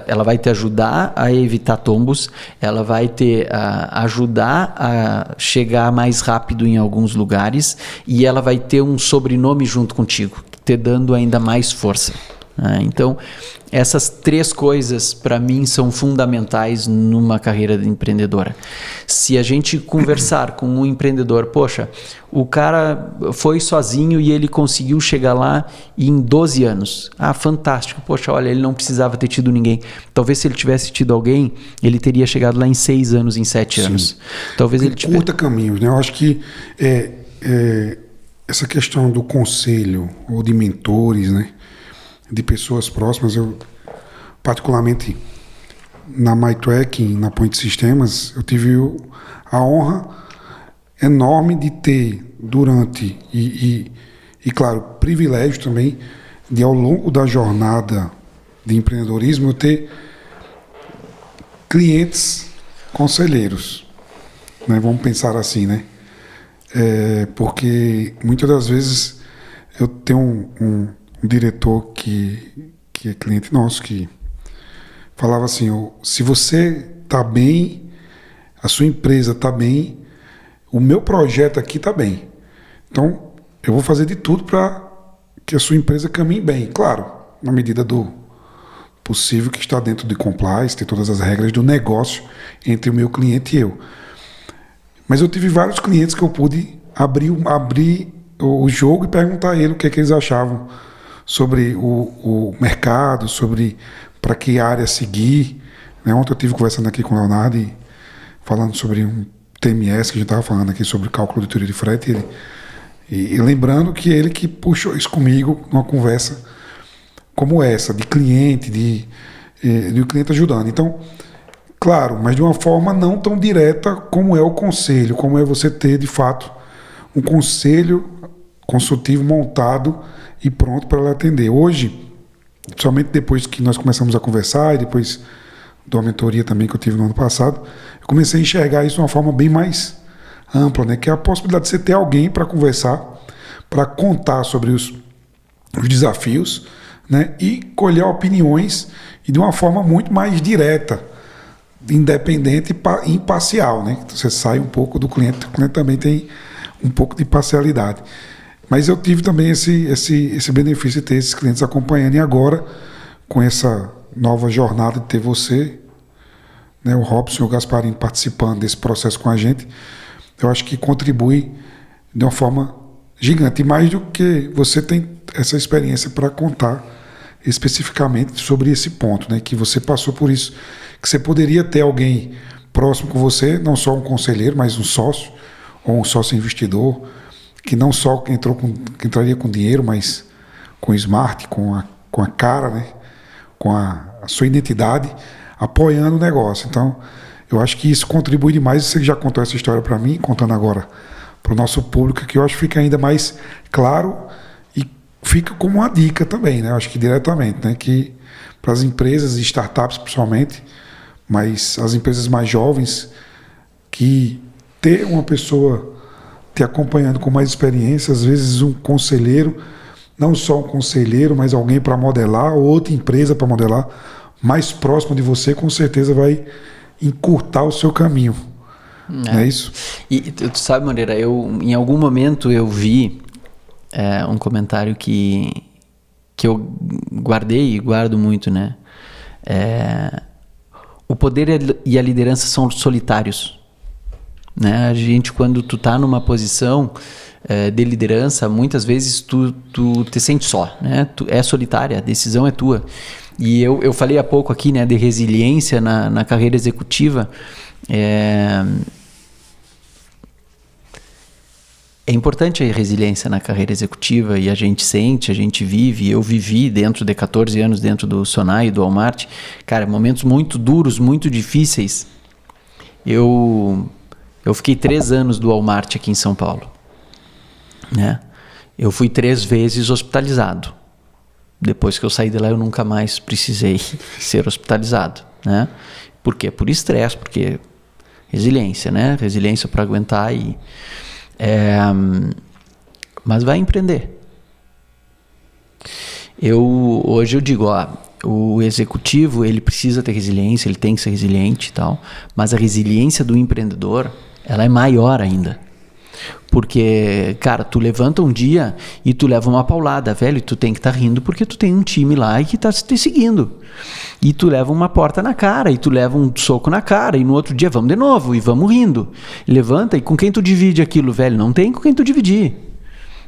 Ela vai te ajudar a evitar tombos, ela vai te ajudar a chegar mais rápido em alguns lugares e ela vai ter um sobrenome junto contigo, te dando ainda mais força. Então, essas 3 coisas para mim são fundamentais numa carreira de empreendedora. Se a gente conversar com um empreendedor, poxa, o cara foi sozinho e ele conseguiu chegar lá em 12 anos. Fantástico, poxa, olha, ele não precisava ter tido ninguém. Talvez se ele tivesse tido alguém, ele teria chegado lá em 6 anos, em 7 anos. Talvez ele curta caminhos, né? Eu acho que essa questão do conselho ou de mentores, né? De pessoas próximas, eu particularmente na MyTrack, na Point Sistemas, eu tive a honra enorme de ter durante e claro, privilégio também de ao longo da jornada de empreendedorismo eu ter clientes conselheiros, né? Vamos pensar assim, né? Porque muitas das vezes eu tenho um diretor que é cliente nosso, que falava assim, se você está bem, a sua empresa está bem, o meu projeto aqui está bem. Então, eu vou fazer de tudo para que a sua empresa caminhe bem. Claro, na medida do possível, que está dentro de compliance, tem todas as regras do negócio entre o meu cliente e eu. Mas eu tive vários clientes que eu pude abrir o jogo e perguntar a ele o que é que eles achavam sobre o mercado, sobre para que área seguir. Né? Ontem eu estive conversando aqui com o Leonardo e falando sobre um TMS, que a gente estava falando aqui sobre cálculo de teoria de frete, e lembrando que ele que puxou isso comigo numa conversa como essa, de cliente, de um cliente ajudando. Então, claro, mas de uma forma não tão direta como é o conselho, como é você ter, de fato, um conselho consultivo montado e pronto para ela atender. Hoje, somente depois que nós começamos a conversar e depois de uma mentoria também que eu tive no ano passado, eu comecei a enxergar isso de uma forma bem mais ampla, né? Que é a possibilidade de você ter alguém para conversar, para contar sobre os desafios, né? E colher opiniões e de uma forma muito mais direta, independente e imparcial, né? Você sai um pouco do cliente, o cliente também tem um pouco de parcialidade. Mas eu tive também esse benefício de ter esses clientes acompanhando. E agora, com essa nova jornada de ter você, né, o Robson e o Gasparini participando desse processo com a gente, eu acho que contribui de uma forma gigante. E mais do que você tem essa experiência para contar especificamente sobre esse ponto, né, que você passou por isso, que você poderia ter alguém próximo com você, não só um conselheiro, mas um sócio, ou um sócio investidor, que não só que entraria com dinheiro, mas com smart, com a cara, né? Com a sua identidade, apoiando o negócio. Então, eu acho que isso contribui demais. Você já contou essa história para mim, contando agora para o nosso público, que eu acho que fica ainda mais claro e fica como uma dica também, né? Eu acho que diretamente, né? Que para as empresas e startups principalmente, mas as empresas mais jovens, que ter uma pessoa te acompanhando com mais experiência, às vezes um conselheiro, não só um conselheiro, mas alguém para modelar, ou outra empresa para modelar, mais próximo de você, com certeza vai encurtar o seu caminho. Não é isso? E tu sabe, Moreira, em algum momento eu vi um comentário que eu guardei e guardo muito, né? O poder e a liderança são solitários. Né? A gente, quando tu tá numa posição de liderança, muitas vezes tu te sente só, né? Tu é solitária, a decisão é tua. E eu falei há pouco aqui, né, de resiliência na carreira executiva. É importante a resiliência na carreira executiva e a gente sente, a gente vive. Eu vivi dentro de 14 anos dentro do Sonai e do Walmart. Cara, momentos muito duros, muito difíceis. Eu fiquei 3 anos do Walmart aqui em São Paulo. Né? Eu fui 3 vezes hospitalizado. Depois que eu saí de lá, eu nunca mais precisei ser hospitalizado. Né? Por quê? Por estresse, porque resiliência, né? Resiliência para aguentar e... mas vai empreender. Hoje eu digo, o executivo ele precisa ter resiliência, ele tem que ser resiliente e tal, mas a resiliência do empreendedor ela é maior ainda. Porque, cara, tu levanta um dia e tu leva uma paulada, velho, e tu tem que estar rindo porque tu tem um time lá e que tá te seguindo. E tu leva uma porta na cara, e tu leva um soco na cara, e no outro dia vamos de novo, e vamos rindo. Levanta, e com quem tu divide aquilo, velho? Não tem com quem tu dividir.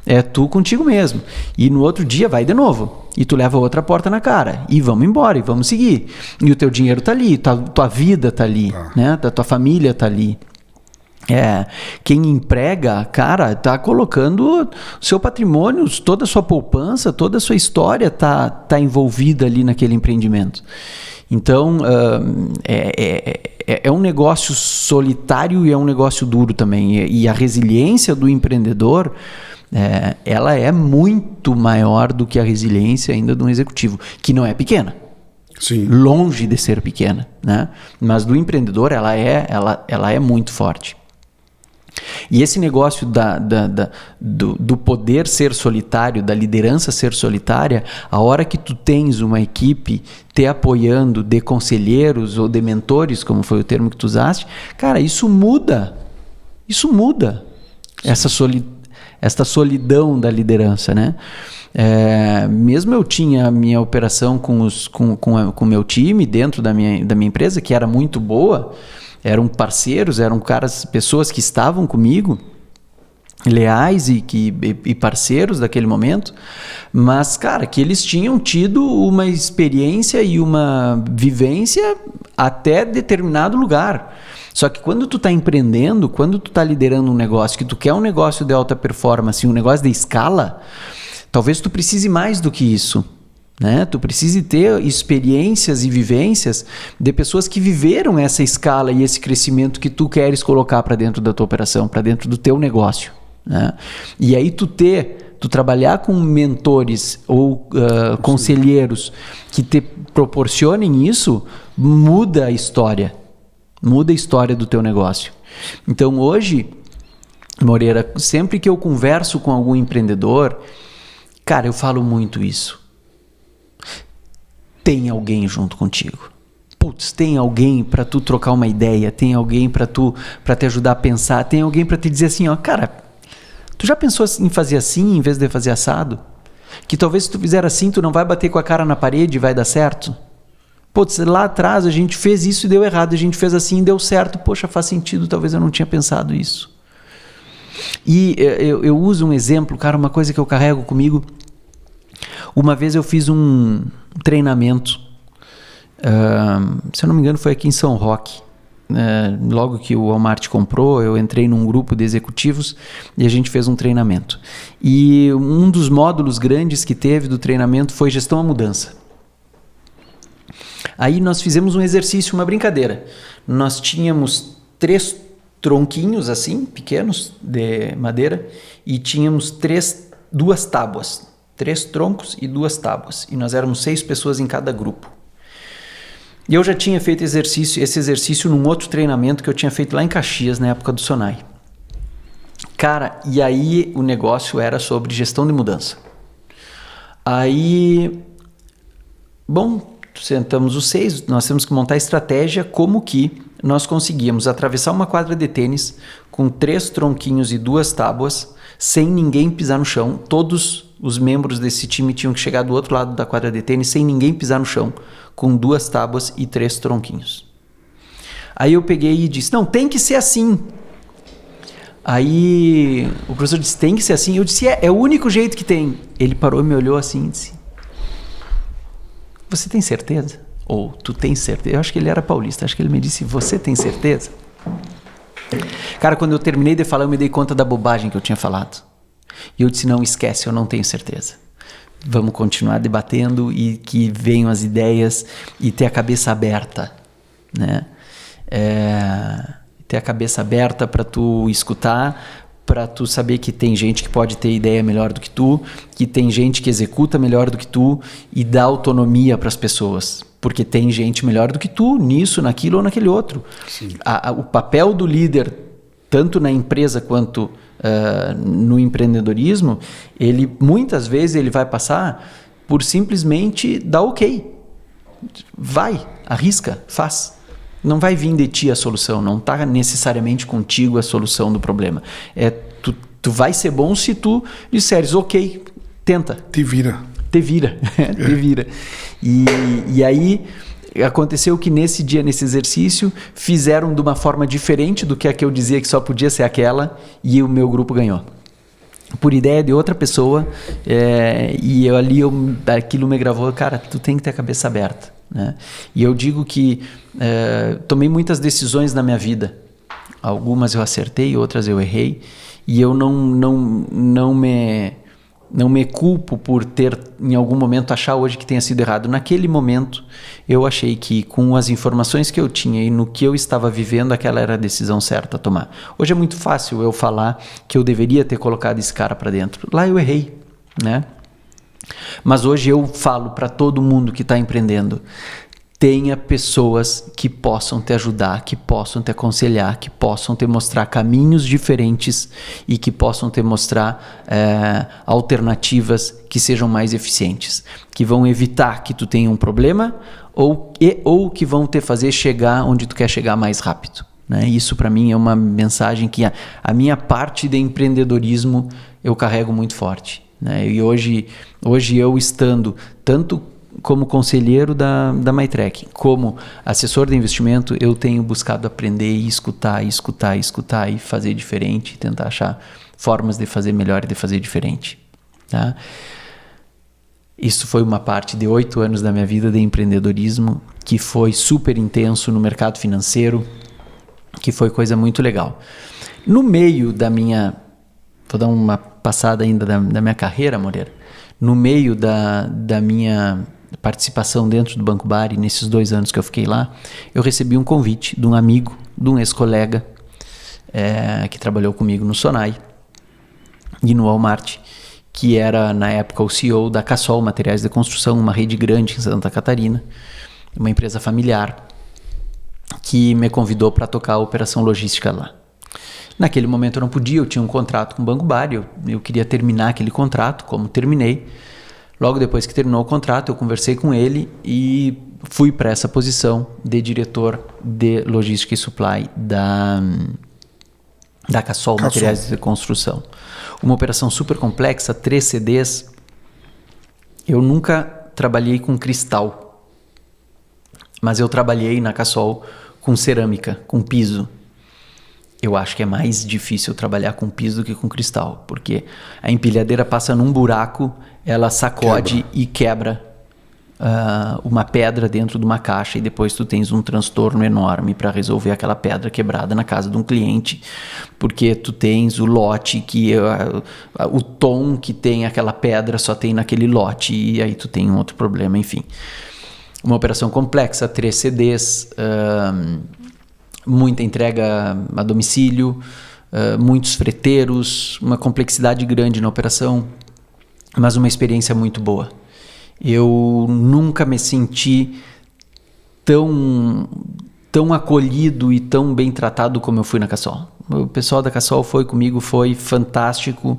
É tu contigo mesmo. E no outro dia vai de novo. E tu leva outra porta na cara. E vamos embora, e vamos seguir. E o teu dinheiro tá ali, tua vida tá ali, né? Tua família tá ali. Quem emprega, cara, tá colocando seu patrimônio, toda a sua poupança, toda a sua história tá envolvida ali naquele empreendimento. Então, é um negócio solitário e é um negócio duro também. E a resiliência do empreendedor, ela é muito maior do que a resiliência ainda de um executivo, que não é pequena. Sim. Longe de ser pequena, né? Mas do empreendedor, ela é muito forte. E esse negócio do poder ser solitário, da liderança ser solitária, a hora que tu tens uma equipe te apoiando de conselheiros ou de mentores, como foi o termo que tu usaste, cara, isso muda. Isso muda. Essa solidão da liderança, né? Mesmo eu tinha a minha operação com o meu time dentro da minha empresa, que era muito boa, eram parceiros, eram pessoas que estavam comigo, leais e parceiros daquele momento, mas, cara, que eles tinham tido uma experiência e uma vivência até determinado lugar. Só que quando tu está empreendendo, quando tu está liderando um negócio, que tu quer um negócio de alta performance, um negócio de escala, talvez tu precise mais do que isso. Né? Tu precisa ter experiências e vivências de pessoas que viveram essa escala e esse crescimento que tu queres colocar para dentro da tua operação, para dentro do teu negócio. Né? E aí tu trabalhar com mentores ou conselheiros que te proporcionem isso, muda a história do teu negócio. Então hoje, Moreira, sempre que eu converso com algum empreendedor, cara, eu falo muito isso. Tem alguém junto contigo. Putz, tem alguém para tu trocar uma ideia, tem alguém para te ajudar a pensar, tem alguém para te dizer assim, ó, cara, tu já pensou em fazer assim em vez de fazer assado? Que talvez se tu fizer assim, tu não vai bater com a cara na parede e vai dar certo? Putz, lá atrás a gente fez isso e deu errado, a gente fez assim e deu certo, poxa, faz sentido, talvez eu não tinha pensado isso. E eu uso um exemplo, cara, uma coisa que eu carrego comigo. Uma vez eu fiz um treinamento, se eu não me engano foi aqui em São Roque. Logo que o Walmart comprou, eu entrei num grupo de executivos e a gente fez um treinamento. E um dos módulos grandes que teve do treinamento foi gestão à mudança. Aí nós fizemos um exercício, uma brincadeira. Nós tínhamos 3 tronquinhos assim, pequenos, de madeira, e tínhamos 2 tábuas. 3 troncos e 2 tábuas. E nós éramos 6 pessoas em cada grupo. E eu já tinha feito esse exercício num outro treinamento que eu tinha feito lá em Caxias, na época do Sonai. Cara, e aí o negócio era sobre gestão de mudança. Aí, bom, sentamos os 6, nós temos que montar a estratégia como que nós conseguíamos atravessar uma quadra de tênis com 3 tronquinhos e 2 tábuas, sem ninguém pisar no chão. Todos os membros desse time tinham que chegar do outro lado da quadra de tênis sem ninguém pisar no chão, com 2 tábuas e 3 tronquinhos. Aí eu peguei e disse, não, tem que ser assim. Aí o professor disse, tem que ser assim. Eu disse, é o único jeito que tem. Ele parou e me olhou assim e disse, você tem certeza? Ou tu tem certeza? Eu acho que ele era paulista, acho que ele me disse, você tem certeza? Cara, quando eu terminei de falar, eu me dei conta da bobagem que eu tinha falado. E eu disse, não, esquece, eu não tenho certeza. Vamos continuar debatendo e que venham as ideias e ter a cabeça aberta, né? Ter a cabeça aberta para tu escutar, para tu saber que tem gente que pode ter ideia melhor do que tu, que tem gente que executa melhor do que tu e dá autonomia para as pessoas, porque tem gente melhor do que tu nisso, naquilo ou naquele outro. O papel do líder, tanto na empresa quanto no empreendedorismo, ele muitas vezes ele vai passar por simplesmente dar ok. Vai, arrisca, faz. Não vai vir de ti a solução, não está necessariamente contigo a solução do problema. Tu vai ser bom se tu disseres ok, tenta. Te vira. Te vira. E aí aconteceu que nesse dia, nesse exercício, fizeram de uma forma diferente do que a que eu dizia que só podia ser aquela, e o meu grupo ganhou. Por ideia de outra pessoa, e aquilo me gravou, cara, tu tem que ter a cabeça aberta, né? E eu digo que tomei muitas decisões na minha vida. Algumas eu acertei, outras eu errei, e eu não me culpo por ter, em algum momento, achar hoje que tenha sido errado. Naquele momento, eu achei que com as informações que eu tinha e no que eu estava vivendo, aquela era a decisão certa a tomar. Hoje é muito fácil eu falar que eu deveria ter colocado esse cara para dentro. Lá eu errei, né? Mas hoje eu falo para todo mundo que está empreendendo: tenha pessoas que possam te ajudar, que possam te aconselhar, que possam te mostrar caminhos diferentes e que possam te mostrar alternativas que sejam mais eficientes, que vão evitar que tu tenha um problema ou que vão te fazer chegar onde tu quer chegar mais rápido, né? Isso para mim é uma mensagem que a minha parte de empreendedorismo eu carrego muito forte, né? E hoje eu estando tanto como conselheiro da Mytrack, como assessor de investimento, eu tenho buscado aprender e escutar e fazer diferente, tentar achar formas de fazer melhor e de fazer diferente, tá? Isso foi uma parte de 8 anos da minha vida de empreendedorismo, que foi super intenso no mercado financeiro, que foi coisa muito legal. No meio da minha... Vou dar uma passada ainda da minha carreira, Moreira. No meio da minha participação dentro do Banco Bari, nesses 2 anos que eu fiquei lá, eu recebi um convite de um amigo, de um ex-colega que trabalhou comigo no Sonai e no Walmart, que era na época o CEO da Cassol Materiais de Construção, uma rede grande em Santa Catarina, uma empresa familiar, que me convidou para tocar a operação logística lá. Naquele momento eu não podia, eu tinha um contrato com o Banco Bari, eu queria terminar aquele contrato, como terminei. Logo depois que terminou o contrato, eu conversei com ele e fui para essa posição de diretor de logística e supply da Cassol Materiais de Construção. Uma operação super complexa, 3 CDs. Eu nunca trabalhei com cristal, mas eu trabalhei na Cassol com cerâmica, com piso. Eu acho que é mais difícil trabalhar com piso do que com cristal, porque a empilhadeira passa num buraco, ela sacode e quebra uma pedra dentro de uma caixa, e depois tu tens um transtorno enorme para resolver aquela pedra quebrada na casa de um cliente, porque tu tens o lote que o tom que tem aquela pedra só tem naquele lote, e aí tu tem um outro problema, enfim. Uma operação complexa, 3 CDs, muita entrega a domicílio, muitos freteiros, uma complexidade grande na operação, mas uma experiência muito boa. Eu nunca me senti tão acolhido e tão bem tratado como eu fui na Cassol. O pessoal da Cassol foi comigo, foi fantástico,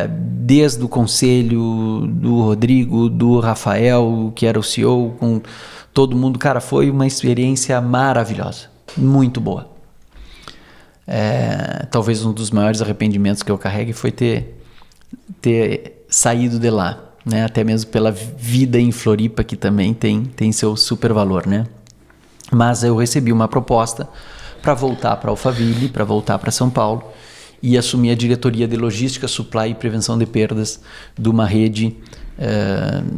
desde o conselho do Rodrigo, do Rafael, que era o CEO, com todo mundo. Cara, foi uma experiência maravilhosa, muito boa. Talvez um dos maiores arrependimentos que eu carregue foi ter saído de lá, né? Até mesmo pela vida em Floripa, que também tem seu super valor, né? Mas eu recebi uma proposta para voltar para Alphaville, para voltar para São Paulo e assumir a diretoria de logística, supply e prevenção de perdas de uma rede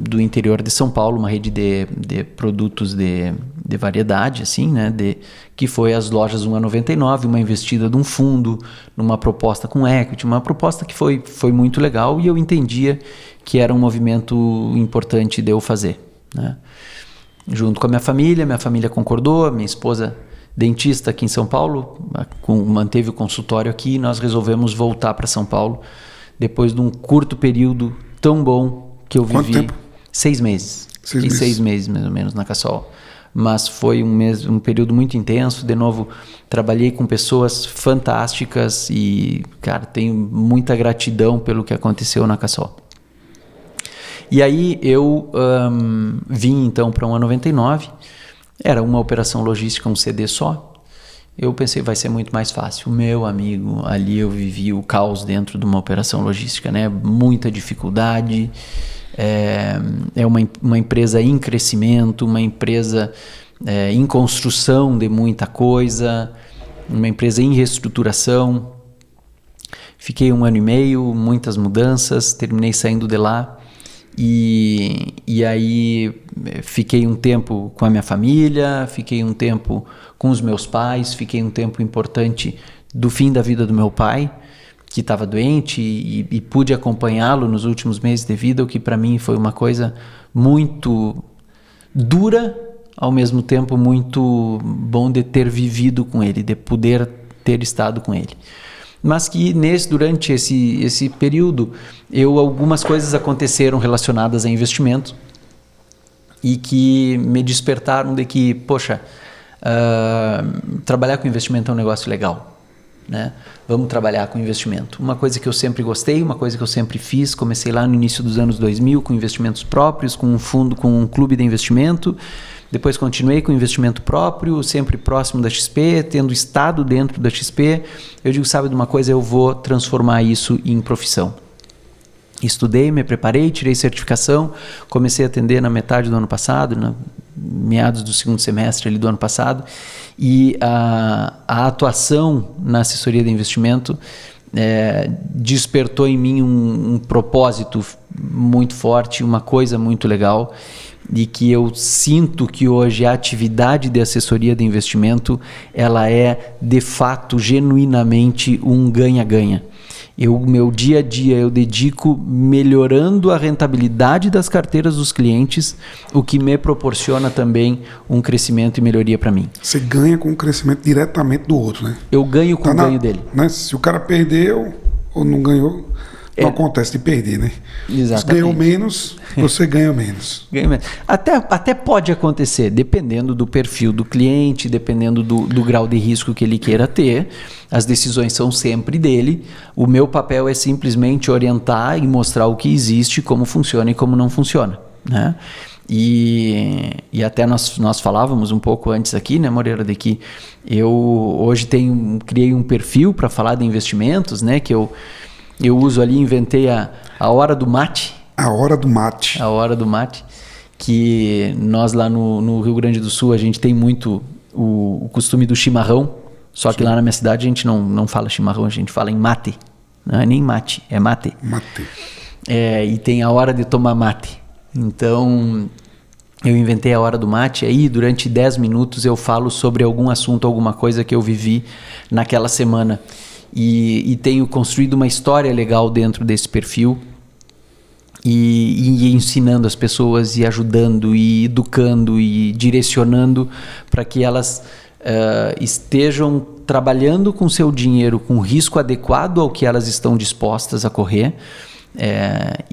do interior de São Paulo, uma rede de produtos de variedade, assim, né? Que foi as lojas 1 a 99, uma investida de um fundo, numa proposta com equity, uma proposta que foi muito legal e eu entendia que era um movimento importante de eu fazer, né? Junto com a minha família concordou, minha esposa dentista aqui em São Paulo, manteve o consultório aqui e nós resolvemos voltar para São Paulo depois de um curto período tão bom que eu vivi. Quanto tempo? 6 meses. Fiquei 6 meses mais ou menos na Cassol. Mas foi um período muito intenso. De novo, trabalhei com pessoas fantásticas e, cara, tenho muita gratidão pelo que aconteceu na Cassol. E aí eu vim então para 1 a 99. Era uma operação logística, um CD só. Eu pensei, vai ser muito mais fácil. Meu amigo, ali eu vivi o caos dentro de uma operação logística, né? Muita dificuldade. É uma empresa em crescimento, uma empresa em construção de muita coisa, uma empresa em reestruturação. Fiquei 1 ano e meio, muitas mudanças, terminei saindo de lá e aí fiquei um tempo com a minha família, fiquei um tempo com os meus pais, fiquei um tempo importante do fim da vida do meu pai, que estava doente e pude acompanhá-lo nos últimos meses de vida, o que para mim foi uma coisa muito dura, ao mesmo tempo muito bom de ter vivido com ele, de poder ter estado com ele. Mas que durante esse período, algumas coisas aconteceram relacionadas a investimento e que me despertaram de que, poxa, trabalhar com investimento é um negócio legal, né? Vamos trabalhar com investimento. Uma coisa que eu sempre gostei, uma coisa que eu sempre fiz, comecei lá no início dos anos 2000 com investimentos próprios, com um fundo, com um clube de investimento. Depois continuei com investimento próprio, sempre próximo da XP, tendo estado dentro da XP. Eu digo, sabe de uma coisa, eu vou transformar isso em profissão. Estudei, me preparei, tirei certificação, comecei a atender na metade do ano passado, meados do segundo semestre ali do ano passado, e a atuação na assessoria de investimento despertou em mim um propósito muito forte, uma coisa muito legal, de que eu sinto que hoje a atividade de assessoria de investimento ela é de fato genuinamente um ganha-ganha. Meu dia a dia eu dedico melhorando a rentabilidade das carteiras dos clientes, o que me proporciona também um crescimento e melhoria para mim. Você ganha com o crescimento diretamente do outro, né? Eu ganho com o ganho dele. Né? Se o cara perdeu ou não ganhou, não acontece de perder, né? Exatamente. Se ganhou menos, você ganha menos. Até pode acontecer, dependendo do perfil do cliente, dependendo do grau de risco que ele queira ter. As decisões são sempre dele. O meu papel é simplesmente orientar e mostrar o que existe, como funciona e como não funciona, né? E até nós falávamos um pouco antes aqui, né, Moreira, de que eu hoje criei um perfil para falar de investimentos, né, que eu uso ali, inventei a hora do mate. A hora do mate. A hora do mate, que nós lá no Rio Grande do Sul, a gente tem muito o costume do chimarrão, só que lá na minha cidade a gente não fala chimarrão, a gente fala em mate. Não é nem mate, é mate. Mate. E tem a hora de tomar mate. Então, eu inventei a hora do mate, aí durante 10 minutos eu falo sobre algum assunto, alguma coisa que eu vivi naquela semana. E tenho construído uma história legal dentro desse perfil e ensinando as pessoas e ajudando e educando e direcionando para que elas estejam trabalhando com seu dinheiro com risco adequado ao que elas estão dispostas a correr,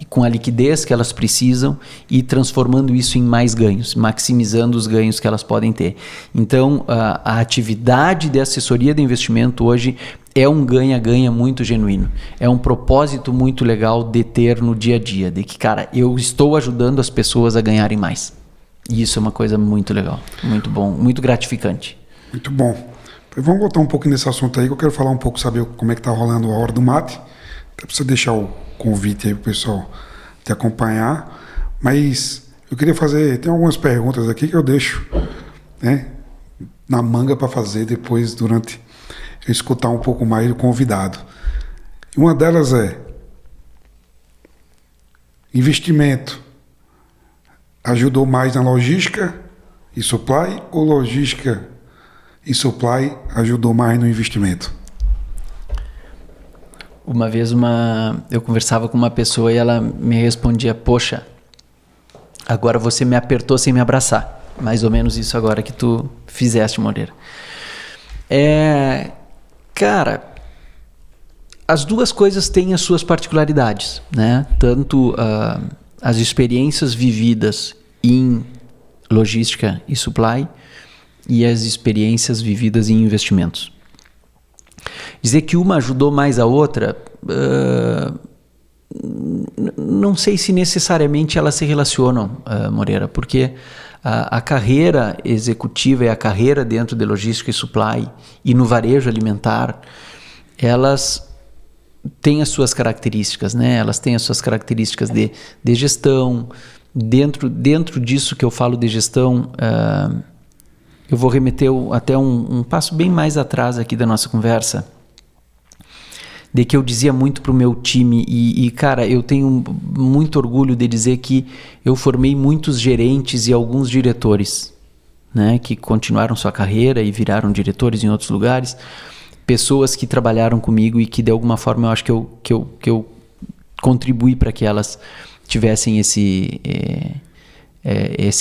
e com a liquidez que elas precisam e transformando isso em mais ganhos, maximizando os ganhos que elas podem ter. Então, a atividade de assessoria de investimento hoje é um ganha-ganha muito genuíno. É um propósito muito legal de ter no dia a dia, de que, cara, eu estou ajudando as pessoas a ganharem mais. E isso é uma coisa muito legal, muito bom, muito gratificante. Muito bom. Vamos voltar um pouquinho nesse assunto aí, que eu quero falar um pouco, saber como é que tá rolando a hora do mate. Até pra você deixar o convite aí pro pessoal te acompanhar. Mas eu queria tem algumas perguntas aqui que eu deixo, né, na manga para fazer depois, durante eu escutar um pouco mais do convidado. E uma delas é: investimento ajudou mais na logística e supply, ou logística e supply ajudou mais no investimento? Uma vez eu conversava com uma pessoa e ela me respondia: poxa, agora você me apertou sem me abraçar. Mais ou menos isso agora que tu fizeste, Moreira. Cara, as duas coisas têm as suas particularidades, né? Tanto as experiências vividas em logística e supply e as experiências vividas em investimentos. Dizer que uma ajudou mais a outra, não sei se necessariamente elas se relacionam, Moreira, porque a carreira executiva e a carreira dentro de logística e supply e no varejo alimentar, elas têm as suas características, né? Elas têm as suas características de gestão. Dentro disso que eu falo de gestão, eu vou remeter até um passo bem mais atrás aqui da nossa conversa, de que eu dizia muito para o meu time e, cara, eu tenho muito orgulho de dizer que eu formei muitos gerentes e alguns diretores, né, que continuaram sua carreira e viraram diretores em outros lugares, pessoas que trabalharam comigo e que de alguma forma eu acho que eu contribuí para que elas tivessem esse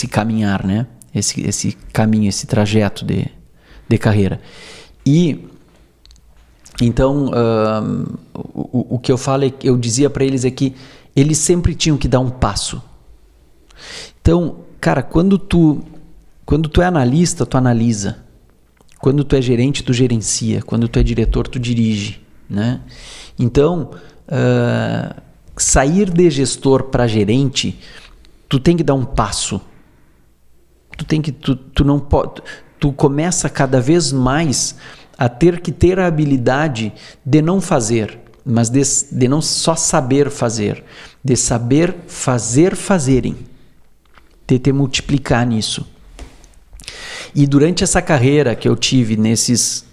caminhar, né, esse caminho, esse trajeto de carreira. E então, o que eu falo, eu dizia para eles é que eles sempre tinham que dar um passo. Então, cara, quando tu é analista, tu analisa. Quando tu é gerente, tu gerencia. Quando tu é diretor, tu dirige, né? Então, sair de gestor para gerente, tu tem que dar um passo. Tu não pode, tu começa cada vez mais a ter que ter a habilidade de não fazer, mas de não só saber fazer, de saber fazerem, de te multiplicar nisso. E durante essa carreira que eu tive nesses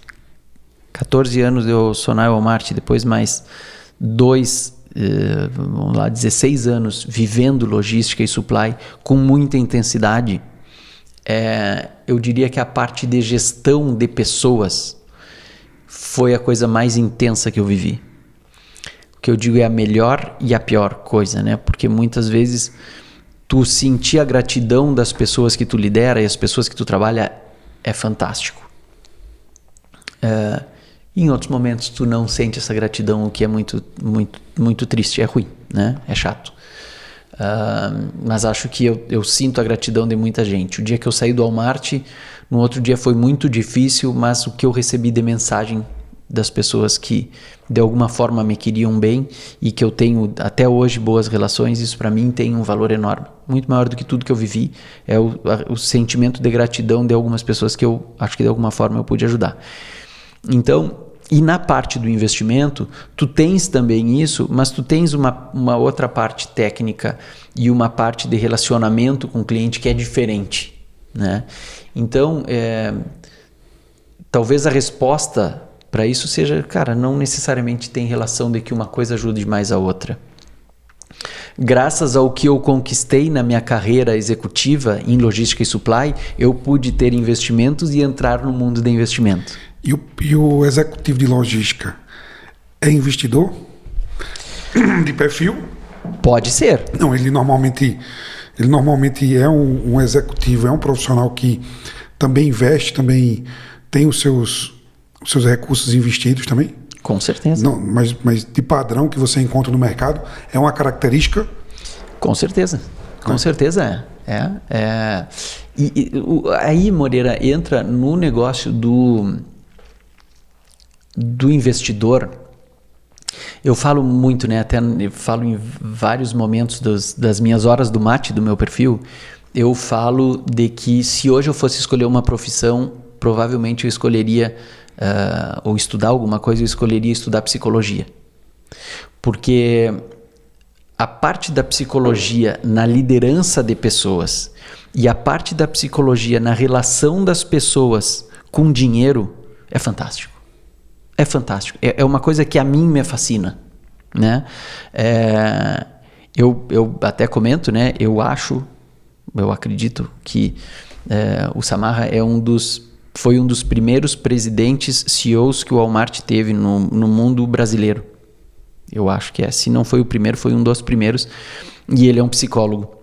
14 anos de Sonai Walmart, depois mais 16 anos vivendo logística e supply com muita intensidade, eu diria que a parte de gestão de pessoas foi a coisa mais intensa que eu vivi. O que eu digo é a melhor e a pior coisa, né? Porque muitas vezes tu sentir a gratidão das pessoas que tu lidera e as pessoas que tu trabalha é fantástico. Em outros momentos tu não sente essa gratidão, o que é muito, muito, muito triste, é ruim, né? É chato. Mas acho que eu sinto a gratidão de muita gente. O dia que eu saí do Walmart, no outro dia foi muito difícil, mas o que eu recebi de mensagem das pessoas que de alguma forma me queriam bem e que eu tenho até hoje boas relações, isso para mim tem um valor enorme, muito maior do que tudo que eu vivi, é o sentimento de gratidão de algumas pessoas que eu acho que de alguma forma eu pude ajudar. Então, e na parte do investimento, tu tens também isso, mas tu tens uma outra parte técnica e uma parte de relacionamento com o cliente que é diferente, né? Então, talvez a resposta para isso seja, cara, não necessariamente tem relação de que uma coisa ajude mais a outra. Graças ao que eu conquistei na minha carreira executiva em logística e supply, eu pude ter investimentos e entrar no mundo de investimento. E o executivo de logística é investidor de perfil? Pode ser. Não, ele normalmente é um executivo, é um profissional que também investe, também tem os seus recursos investidos também? Com certeza. Não, mas de padrão que você encontra no mercado, é uma característica? Com certeza. Com certeza é. Aí, Moreira, entra no negócio do investidor. Eu falo muito, né? Até eu falo em vários momentos das minhas horas do mate, do meu perfil, eu falo de que se hoje eu fosse escolher uma profissão, provavelmente eu escolheria, ou estudar alguma coisa, eu escolheria estudar psicologia. Porque a parte da psicologia na liderança de pessoas e a parte da psicologia na relação das pessoas com dinheiro é fantástico. É fantástico. É uma coisa que a mim me fascina, né? eu até comento, né? Eu acredito que o Samarra foi um dos primeiros presidentes CEOs que o Walmart teve no mundo brasileiro. Eu acho que se não foi o primeiro, foi um dos primeiros. E ele é um psicólogo.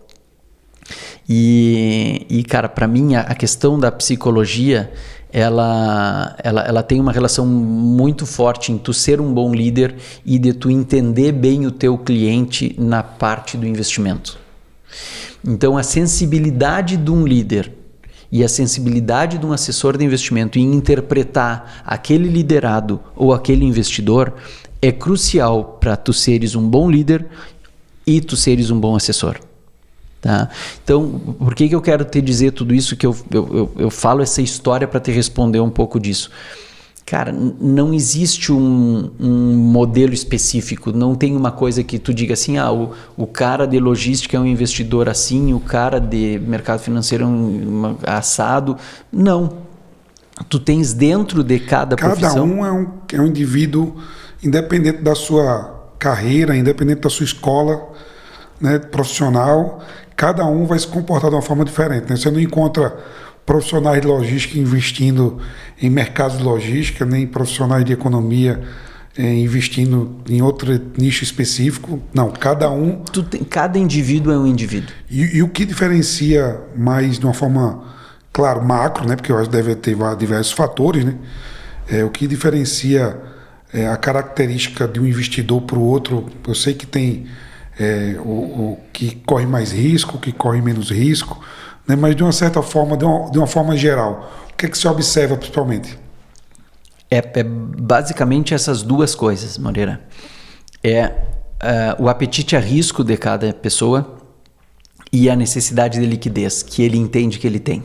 E cara, para mim a questão da psicologia, ela tem uma relação muito forte em tu ser um bom líder e de tu entender bem o teu cliente na parte do investimento. Então a sensibilidade de um líder e a sensibilidade de um assessor de investimento em interpretar aquele liderado ou aquele investidor é crucial para tu seres um bom líder e tu seres um bom assessor. Tá? Então, por que eu quero te dizer tudo isso? Que eu falo essa história para te responder um pouco disso. Cara, não existe um modelo específico, não tem uma coisa que tu diga assim, o cara de logística é um investidor assim, o cara de mercado financeiro é um assado. Não. Tu tens dentro de cada profissão... Cada um é um indivíduo, independente da sua carreira, independente da sua escola, né, profissional, cada um vai se comportar de uma forma diferente. Né? Você não encontra profissionais de logística investindo em mercados de logística, nem profissionais de economia investindo em outro nicho específico. Não, cada um... Cada indivíduo é um indivíduo. E o que diferencia mais de uma forma, claro, macro, né? Porque eu acho que deve ter diversos fatores, né? O que diferencia a característica de um investidor para o outro, eu sei que tem o que corre mais risco, o que corre menos risco, né? Mas de uma certa forma, de uma forma geral, o que é que se observa principalmente? É basicamente essas duas coisas, Moreira. O apetite a risco de cada pessoa e a necessidade de liquidez que ele entende que ele tem.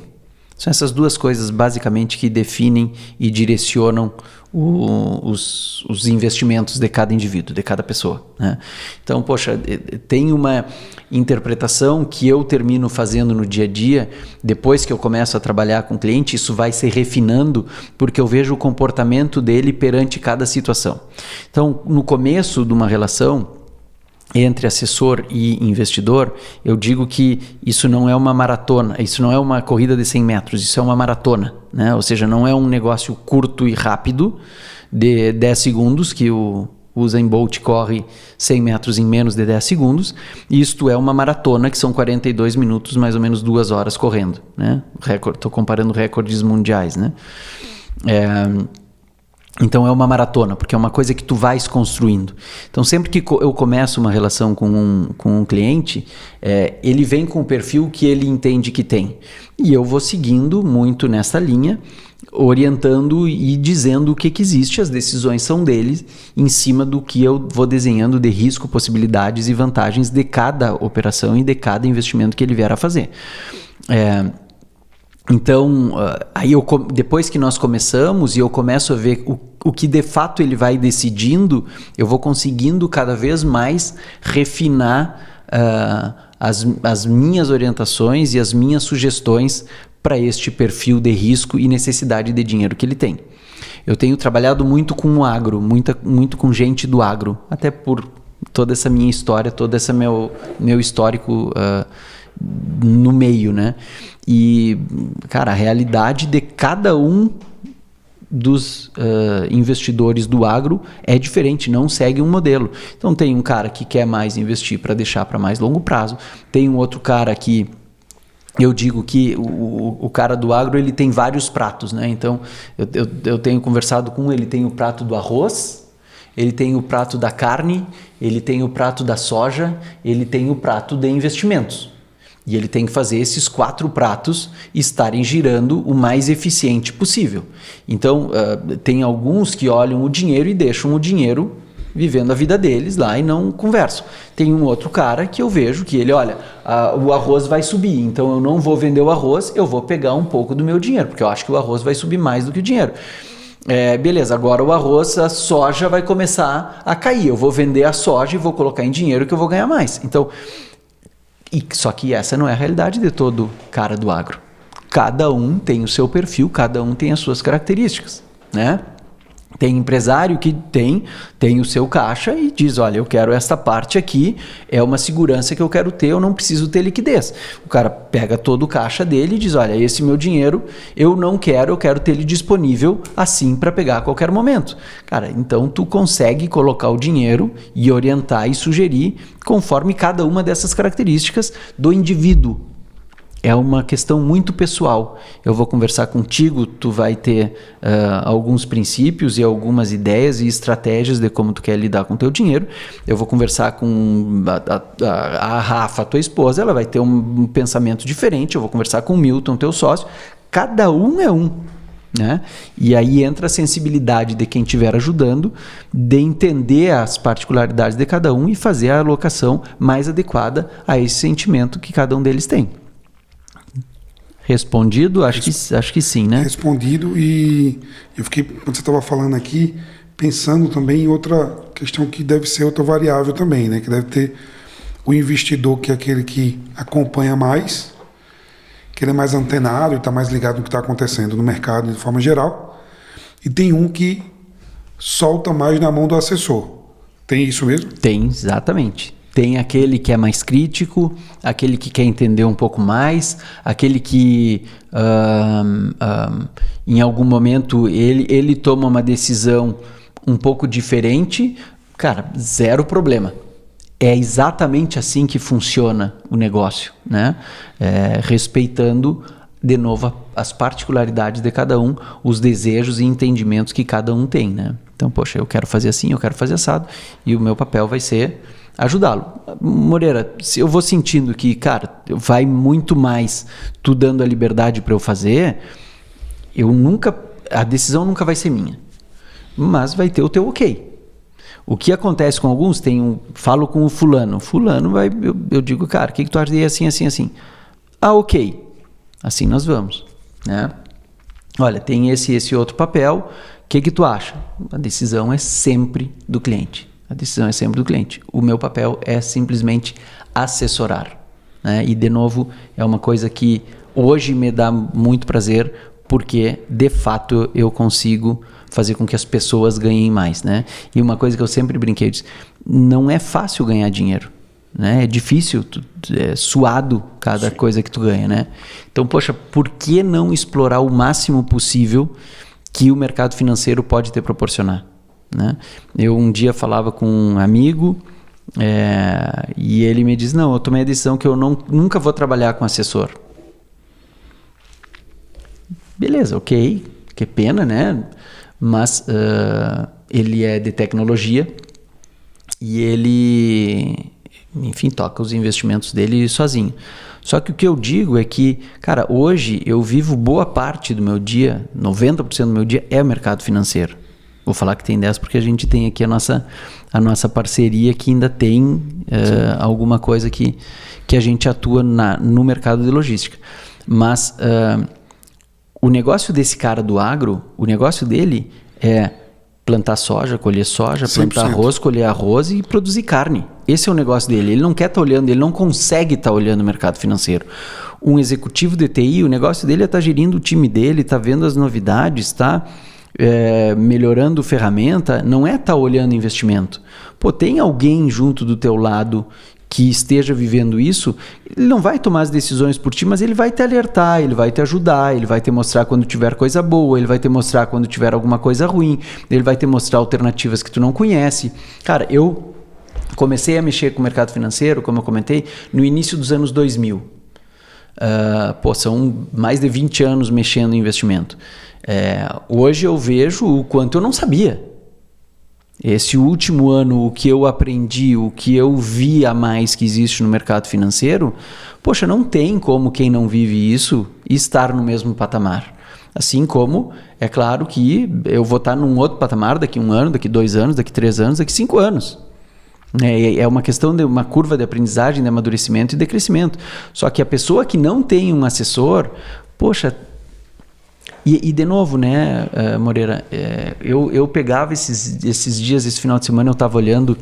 São essas duas coisas basicamente que definem e direcionam os investimentos de cada indivíduo, de cada pessoa, né? Então, poxa, tem uma interpretação que eu termino fazendo no dia a dia, depois que eu começo a trabalhar com o cliente, isso vai se refinando, porque eu vejo o comportamento dele perante cada situação. Então, no começo de uma relação entre assessor e investidor, eu digo que isso não é uma maratona, isso não é uma corrida de 100 metros, isso é uma maratona, né? Ou seja, não é um negócio curto e rápido de 10 segundos, que o Usain Bolt corre 100 metros em menos de 10 segundos, isto é uma maratona, que são 42 minutos, mais ou menos 2 horas correndo, né? Estou comparando recordes mundiais, né? Então é uma maratona, porque é uma coisa que tu vais construindo. Então sempre que eu começo uma relação com um cliente, ele vem com o perfil que ele entende que tem. E eu vou seguindo muito nessa linha, orientando e dizendo o que existe, as decisões são dele, em cima do que eu vou desenhando de risco, possibilidades e vantagens de cada operação e de cada investimento que ele vier a fazer. Então, aí depois que nós começamos e eu começo a ver o que de fato ele vai decidindo, eu vou conseguindo cada vez mais refinar as minhas orientações e as minhas sugestões para este perfil de risco e necessidade de dinheiro que ele tem. Eu tenho trabalhado muito com o agro, muito com gente do agro, até por toda essa minha história, todo esse meu histórico no meio, né? E, cara, a realidade de cada um dos investidores do agro é diferente, não segue um modelo. Então tem um cara que quer mais investir para deixar para mais longo prazo, tem um outro cara que eu digo que o cara do agro, ele tem vários pratos, né? Então eu tenho conversado com ele tem o prato do arroz, ele tem o prato da carne, ele tem o prato da soja, ele tem o prato de investimentos. E ele tem que fazer esses 4 pratos estarem girando o mais eficiente possível. Então, tem alguns que olham o dinheiro e deixam o dinheiro vivendo a vida deles lá e não conversam. Tem um outro cara que eu vejo que ele, olha, o arroz vai subir, então eu não vou vender o arroz, eu vou pegar um pouco do meu dinheiro, porque eu acho que o arroz vai subir mais do que o dinheiro. Beleza, agora o arroz, a soja vai começar a cair, eu vou vender a soja e vou colocar em dinheiro que eu vou ganhar mais. Então, só que essa não é a realidade de todo cara do agro. Cada um tem o seu perfil, cada um tem as suas características, né? Tem empresário que tem o seu caixa e diz, olha, eu quero esta parte aqui, é uma segurança que eu quero ter, eu não preciso ter liquidez. O cara pega todo o caixa dele e diz, olha, esse meu dinheiro eu não quero, eu quero ter ele disponível assim para pegar a qualquer momento. Cara, então tu consegue colocar o dinheiro e orientar e sugerir conforme cada uma dessas características do indivíduo. É uma questão muito pessoal. Eu vou conversar contigo, tu vai ter alguns princípios e algumas ideias e estratégias de como tu quer lidar com o teu dinheiro. Eu vou conversar com a Rafa, tua esposa, ela vai ter um pensamento diferente. Eu vou conversar com o Milton, teu sócio. Cada um é um. Né? E aí entra a sensibilidade de quem estiver ajudando, de entender as particularidades de cada um e fazer a alocação mais adequada a esse sentimento que cada um deles tem. Respondido? Acho que sim, né? Respondido, e eu fiquei, quando você estava falando aqui, pensando também em outra questão que deve ser outra variável também, né? Que deve ter o investidor, que é aquele que acompanha mais, que ele é mais antenado e está mais ligado no que está acontecendo no mercado de forma geral, e tem um que solta mais na mão do assessor. Tem isso mesmo? Tem, exatamente. Tem aquele que é mais crítico, aquele que quer entender um pouco mais, aquele que em algum momento ele toma uma decisão um pouco diferente. Cara, zero problema. É exatamente assim que funciona o negócio, né? Respeitando, de novo, as particularidades de cada um, os desejos e entendimentos que cada um tem, né? Então, poxa, eu quero fazer assim, eu quero fazer assado, e o meu papel vai ser ajudá-lo. Moreira, se eu vou sentindo que, cara, vai muito mais tu dando a liberdade para eu fazer, a decisão nunca vai ser minha, mas vai ter o teu ok. O que acontece com alguns, falo com o fulano vai, eu digo, cara, o que tu acha de assim, assim, assim? Ah, ok, assim nós vamos, né? Olha, tem esse outro papel, o que tu acha? A decisão é sempre do cliente. A decisão é sempre do cliente. O meu papel é simplesmente assessorar, né? E, de novo, é uma coisa que hoje me dá muito prazer, porque, de fato, eu consigo fazer com que as pessoas ganhem mais, né? E uma coisa que eu sempre brinquei, não é fácil ganhar dinheiro, né? É difícil, é suado cada coisa que tu ganha, né? Então, poxa, por que não explorar o máximo possível que o mercado financeiro pode te proporcionar? Né? Eu um dia falava com um amigo e ele me diz, não, eu tomei a decisão que eu nunca vou trabalhar com assessor. Beleza, ok, que pena, né? Mas ele é de tecnologia e ele, enfim, toca os investimentos dele sozinho. Só que o que eu digo é que, cara, hoje eu vivo boa parte do meu dia, 90% do meu dia é o mercado financeiro. Vou falar que tem 10 porque a gente tem aqui a nossa parceria que ainda tem alguma coisa que a gente atua no mercado de logística. Mas o negócio desse cara do agro, o negócio dele é plantar soja, colher soja, 100%. Plantar arroz, colher arroz e produzir carne. Esse é o negócio dele. Ele não quer estar olhando, ele não consegue estar olhando o mercado financeiro. Um executivo de TI, o negócio dele é estar gerindo o time dele, estar vendo as novidades, tá? Melhorando ferramenta, não é estar olhando investimento. Pô, tem alguém junto do teu lado que esteja vivendo isso, ele não vai tomar as decisões por ti, mas ele vai te alertar, ele vai te ajudar, ele vai te mostrar quando tiver coisa boa, ele vai te mostrar quando tiver alguma coisa ruim, ele vai te mostrar alternativas que tu não conhece. Cara, eu comecei a mexer com o mercado financeiro, como eu comentei, no início dos anos 2000. São mais de 20 anos mexendo em investimento. Hoje eu vejo o quanto eu não sabia. Esse último ano, o que eu aprendi, o que eu vi a mais que existe no mercado financeiro, poxa, não tem como quem não vive isso estar no mesmo patamar. Assim como, é claro que eu vou estar num outro patamar daqui 1 ano, daqui 2 anos, daqui 3 anos, daqui 5 anos. É uma questão de uma curva de aprendizagem, de amadurecimento e de crescimento. Só que a pessoa que não tem um assessor, poxa... E de novo, né, Moreira, eu pegava esses dias, esse final de semana, eu estava olhando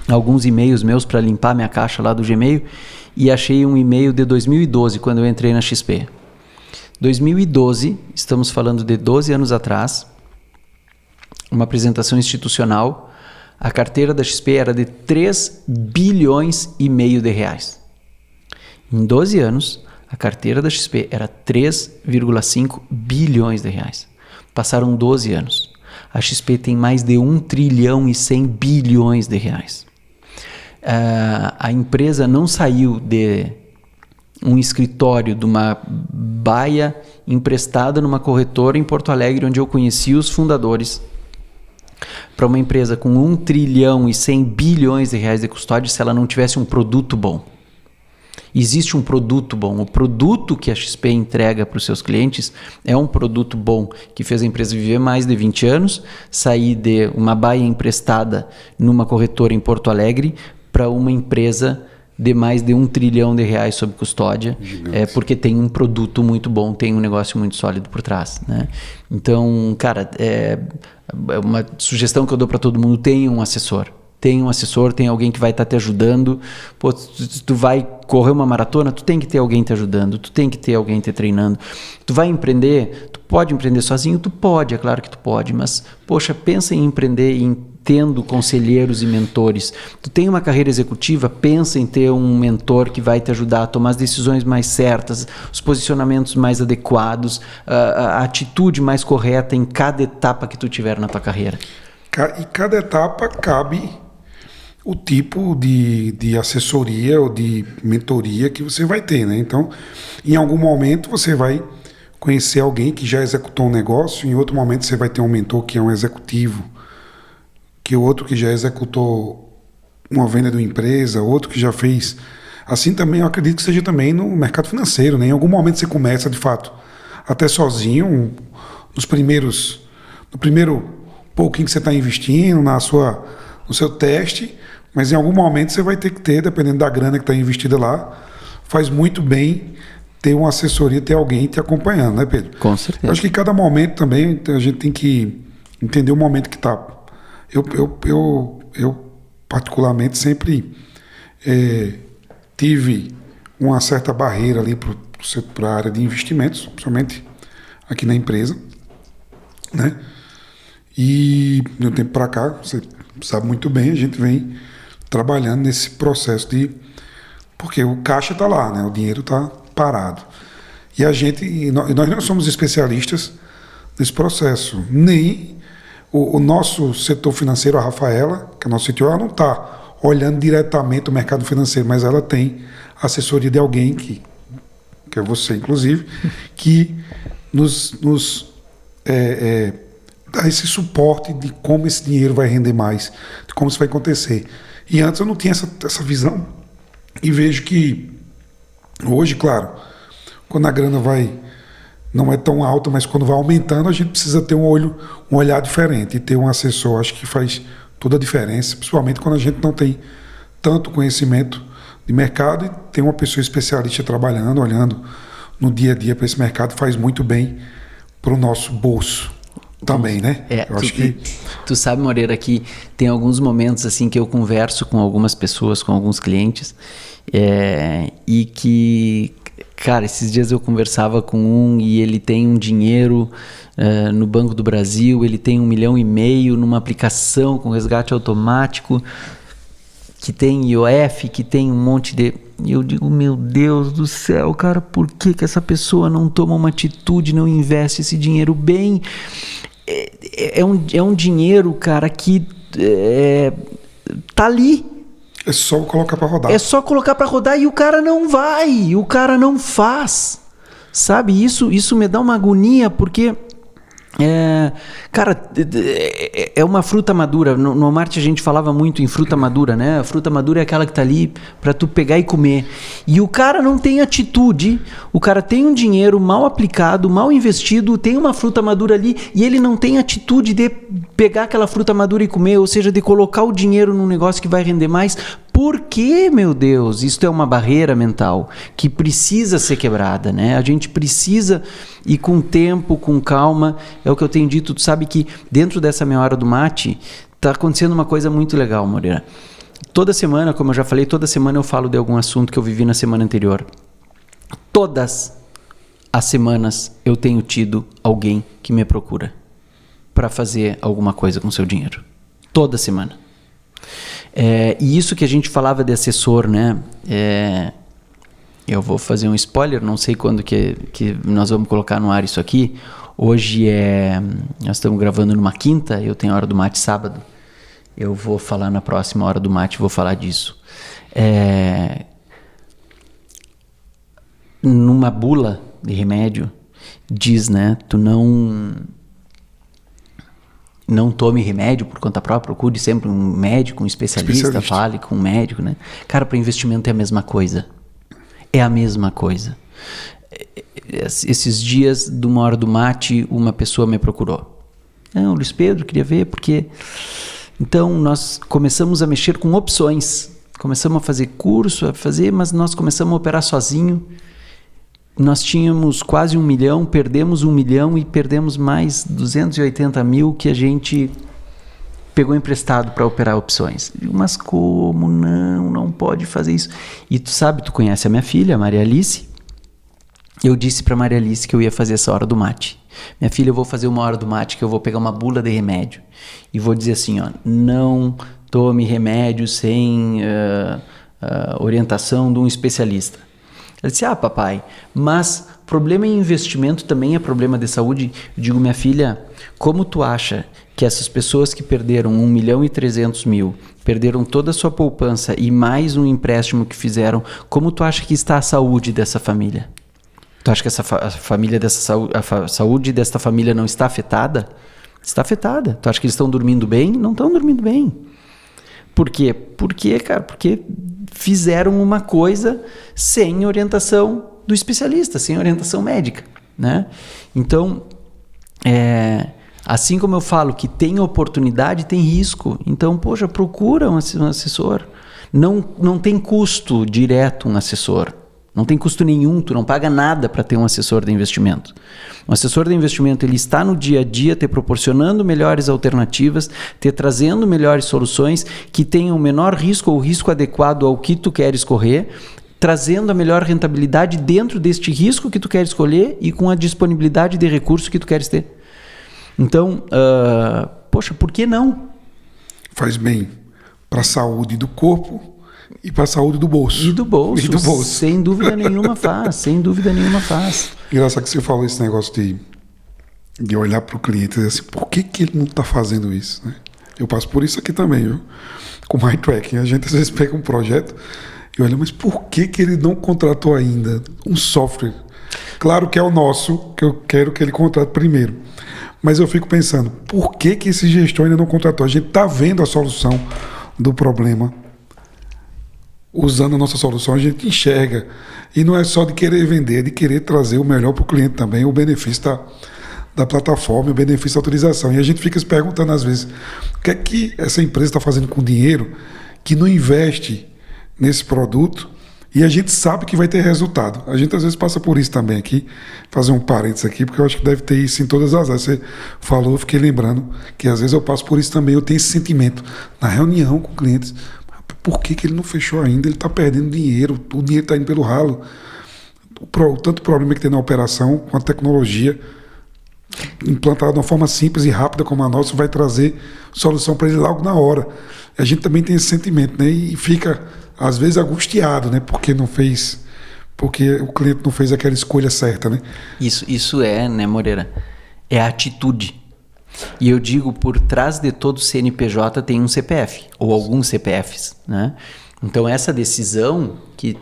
alguns e-mails meus para limpar minha caixa lá do Gmail e achei um e-mail de 2012, quando eu entrei na XP. 2012, estamos falando de 12 anos atrás, uma apresentação institucional, a carteira da XP era de 3 bilhões e meio de reais. Em 12 anos, a carteira da XP era 3,5 bilhões de reais. Passaram 12 anos. A XP tem mais de 1 trilhão e 100 bilhões de reais. A empresa não saiu de um escritório, de uma baia emprestada numa corretora em Porto Alegre, onde eu conheci os fundadores, para uma empresa com 1 trilhão e 100 bilhões de reais de custódia, se ela não tivesse um produto bom. Existe um produto bom. O produto que a XP entrega para os seus clientes é um produto bom, que fez a empresa viver mais de 20 anos, sair de uma baia emprestada numa corretora em Porto Alegre para uma empresa de mais de 1 trilhão de reais sob custódia, porque tem um produto muito bom, tem um negócio muito sólido por trás, né? Então, cara, é uma sugestão que eu dou para todo mundo: tenha um assessor. Tem um assessor, tem alguém que vai estar te ajudando. Pô, tu vai correr uma maratona, tu tem que ter alguém te ajudando, tu tem que ter alguém te treinando. Tu vai empreender, tu pode empreender sozinho? Tu pode, é claro que tu pode, mas, poxa, pensa em empreender tendo conselheiros e mentores. Tu tem uma carreira executiva, pensa em ter um mentor que vai te ajudar a tomar as decisões mais certas, os posicionamentos mais adequados, a atitude mais correta em cada etapa que tu tiver na tua carreira. E cada etapa cabe o tipo de assessoria ou de mentoria que você vai ter, né? Então, em algum momento você vai conhecer alguém que já executou um negócio, em outro momento você vai ter um mentor que é um executivo, que o outro que já executou uma venda de uma empresa, outro que já fez. Assim também, eu acredito que seja também no mercado financeiro, né? Em algum momento você começa, de fato, até sozinho, no primeiro pouquinho que você está investindo, no seu teste, mas em algum momento você vai ter que ter, dependendo da grana que está investida lá, faz muito bem ter uma assessoria, ter alguém te acompanhando, né, Pedro? Com certeza. Eu acho que cada momento também a gente tem que entender o momento que está. Eu particularmente sempre tive uma certa barreira ali para a área de investimentos, principalmente aqui na empresa, né? E de um tempo para cá, você sabe muito bem, a gente vem trabalhando nesse processo porque o caixa está lá, né? O dinheiro está parado. E nós não somos especialistas nesse processo. Nem o nosso setor financeiro, a Rafaela, que é a nossa CTO, ela não está olhando diretamente o mercado financeiro, mas ela tem assessoria de alguém, que é você, inclusive, que nos dar esse suporte de como esse dinheiro vai render mais, de como isso vai acontecer. E antes eu não tinha essa visão, e vejo que hoje, claro, quando a grana não é tão alta, mas quando vai aumentando, a gente precisa ter um olhar diferente, e ter um assessor, acho que faz toda a diferença, principalmente quando a gente não tem tanto conhecimento de mercado, e tem uma pessoa especialista trabalhando, olhando no dia a dia para esse mercado, faz muito bem para o nosso bolso. Também, né? Tu sabe, Moreira, que tem alguns momentos assim que eu converso com algumas pessoas, com alguns clientes, e que, cara, esses dias eu conversava com um e ele tem um dinheiro no Banco do Brasil, ele tem 1,5 milhão numa aplicação com resgate automático, que tem IOF, que tem um monte de... E eu digo, meu Deus do céu, cara, por que essa pessoa não toma uma atitude, não investe esse dinheiro bem? É um dinheiro, cara, que tá ali. É só colocar para rodar. É só colocar para rodar e o cara não vai, o cara não faz. Sabe, isso me dá uma agonia, porque... cara, é uma fruta madura. No Marte a gente falava muito em fruta madura, né? A fruta madura é aquela que tá ali para tu pegar e comer. E o cara não tem atitude, o cara tem um dinheiro mal aplicado, mal investido, tem uma fruta madura ali e ele não tem atitude de pegar aquela fruta madura e comer, ou seja, de colocar o dinheiro num negócio que vai render mais. Por que, meu Deus? Isso é uma barreira mental que precisa ser quebrada, né? A gente precisa ir com tempo, com calma. É o que eu tenho dito. Tu sabe que dentro dessa meia hora do mate está acontecendo uma coisa muito legal, Moreira. Toda semana, como eu já falei, toda semana eu falo de algum assunto que eu vivi na semana anterior. Todas as semanas eu tenho tido alguém que me procura para fazer alguma coisa com o seu dinheiro. Toda semana. E isso que a gente falava de assessor, né? Eu vou fazer um spoiler, não sei quando que nós vamos colocar no ar isso aqui. Hoje nós estamos gravando numa quinta, eu tenho a hora do mate sábado. Eu vou falar na próxima hora do mate, vou falar disso. Numa bula de remédio, diz, né? Tu não tome remédio por conta própria, procure sempre um médico, um especialista. Fale com um médico, né? Cara, para investimento é a mesma coisa. É a mesma coisa. Esses dias, de uma hora do mate, uma pessoa me procurou. Não, Luiz Pedro, queria ver porque... Então, nós começamos a mexer com opções. Começamos a fazer curso, mas nós começamos a operar sozinho. Nós tínhamos quase 1 milhão, perdemos 1 milhão e perdemos mais 280 mil que a gente pegou emprestado para operar opções. Mas como? Não pode fazer isso. E tu conhece a minha filha, a Maria Alice. Eu disse para Maria Alice que eu ia fazer essa hora do mate. Minha filha, eu vou fazer uma hora do mate que eu vou pegar uma bula de remédio e vou dizer assim, ó, não tome remédio sem orientação de um especialista. Ela disse, papai, mas problema em investimento também é problema de saúde. Eu digo, minha filha, como tu acha que essas pessoas que perderam 1 milhão e 300 mil, perderam toda a sua poupança e mais um empréstimo que fizeram, como tu acha que está a saúde dessa família? Tu acha que a saúde dessa família não está afetada? Está afetada. Tu acha que eles estão dormindo bem? Não estão dormindo bem. Por quê? Porque fizeram uma coisa sem orientação do especialista, sem orientação médica, né? Então, assim como eu falo que tem oportunidade, tem risco. Então, procura um assessor. Não tem custo direto um assessor. Não tem custo nenhum, tu não paga nada para ter um assessor de investimento. Um assessor de investimento, ele está no dia a dia te proporcionando melhores alternativas, te trazendo melhores soluções que tenham o menor risco ou risco adequado ao que tu queres correr, trazendo a melhor rentabilidade dentro deste risco que tu queres escolher e com a disponibilidade de recursos que tu queres ter. Então, por que não? Faz bem para a saúde do corpo e para a saúde do bolso. E do bolso. Sem dúvida nenhuma faz. Engraçado que você falou esse negócio de olhar para o cliente e dizer assim, por que ele não está fazendo isso? Né? Eu passo por isso aqui também, viu? Com o MyTracking. A gente às vezes pega um projeto e olha, mas por que ele não contratou ainda um software? Claro que é o nosso, que eu quero que ele contrate primeiro. Mas eu fico pensando, por que esse gestor ainda não contratou? A gente está vendo a solução do problema. Usando a nossa solução, a gente enxerga. E não é só de querer vender, é de querer trazer o melhor para o cliente também, o benefício da plataforma, o benefício da utilização. E a gente fica se perguntando às vezes, o que é que essa empresa está fazendo com o dinheiro que não investe nesse produto e a gente sabe que vai ter resultado. A gente às vezes passa por isso também aqui, fazer um parênteses aqui, porque eu acho que deve ter isso em todas as áreas. Você falou, eu fiquei lembrando que às vezes eu passo por isso também, eu tenho esse sentimento na reunião com clientes. Por que ele não fechou ainda? Ele está perdendo dinheiro, o dinheiro está indo pelo ralo. Tanto problema que tem na operação, com a tecnologia implantada de uma forma simples e rápida como a nossa, vai trazer solução para ele logo na hora. A gente também tem esse sentimento, né? E fica, às vezes, angustiado, né? Porque o cliente não fez aquela escolha certa, né? Isso né, Moreira? É a atitude. E eu digo, por trás de todo CNPJ tem um CPF, ou alguns CPFs, né? Então essa decisão que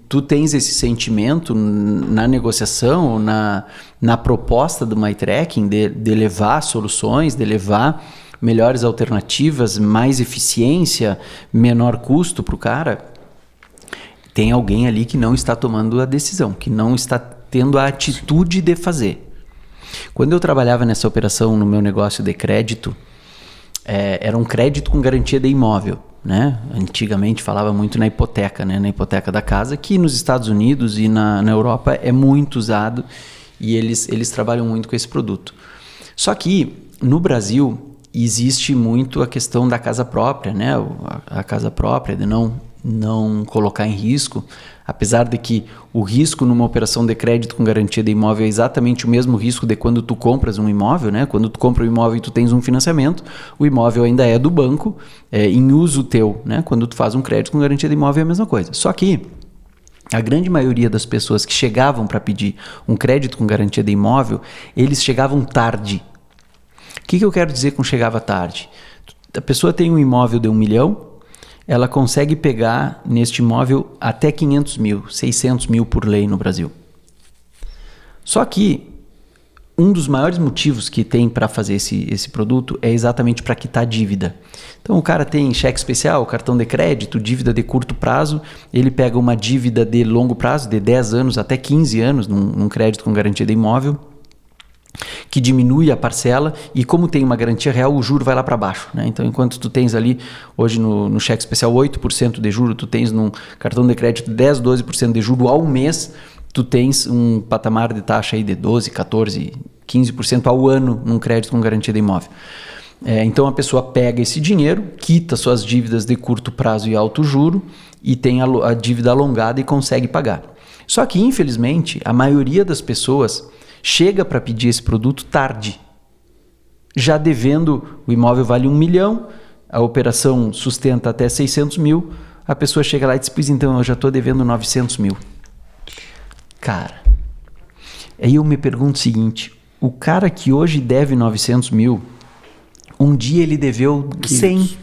tu tens esse sentimento na negociação, ou na proposta do MyTracking de levar soluções, de levar melhores alternativas, mais eficiência, menor custo para o cara, tem alguém ali que não está tomando a decisão, que não está tendo a atitude de fazer. Quando eu trabalhava nessa operação no meu negócio de crédito, era um crédito com garantia de imóvel, né? Antigamente falava muito na hipoteca, né? Na hipoteca da casa, que nos Estados Unidos e na Europa é muito usado e eles trabalham muito com esse produto. Só que no Brasil existe muito a questão da casa própria, né? A casa própria, de não colocar em risco, apesar de que o risco numa operação de crédito com garantia de imóvel é exatamente o mesmo risco de quando tu compras um imóvel, né? Quando tu compra um imóvel e tu tens um financiamento, o imóvel ainda é do banco, em uso teu, né? Quando tu faz um crédito com garantia de imóvel é a mesma coisa. Só que a grande maioria das pessoas que chegavam para pedir um crédito com garantia de imóvel, eles chegavam tarde. O que eu quero dizer com chegava tarde? A pessoa tem um imóvel de 1 milhão, ela consegue pegar neste imóvel até 500 mil, 600 mil por lei no Brasil. Só que um dos maiores motivos que tem para fazer esse produto é exatamente para quitar dívida. Então o cara tem cheque especial, cartão de crédito, dívida de curto prazo, ele pega uma dívida de longo prazo, de 10 anos até 15 anos, num crédito com garantia de imóvel, que diminui a parcela e como tem uma garantia real, o juro vai lá para baixo, né? Então, enquanto tu tens ali, hoje no cheque especial 8% de juro, tu tens num cartão de crédito 10, 12% de juro ao mês, tu tens um patamar de taxa aí de 12, 14, 15% ao ano num crédito com garantia de imóvel. Então, a pessoa pega esse dinheiro, quita suas dívidas de curto prazo e alto juro e tem a dívida alongada e consegue pagar. Só que, infelizmente, a maioria das pessoas chega para pedir esse produto tarde, já devendo, o imóvel vale 1 milhão, a operação sustenta até 600 mil, a pessoa chega lá e diz, pois então eu já estou devendo 900 mil. Cara, aí eu me pergunto o seguinte, o cara que hoje deve 900 mil, um dia ele deveu 100,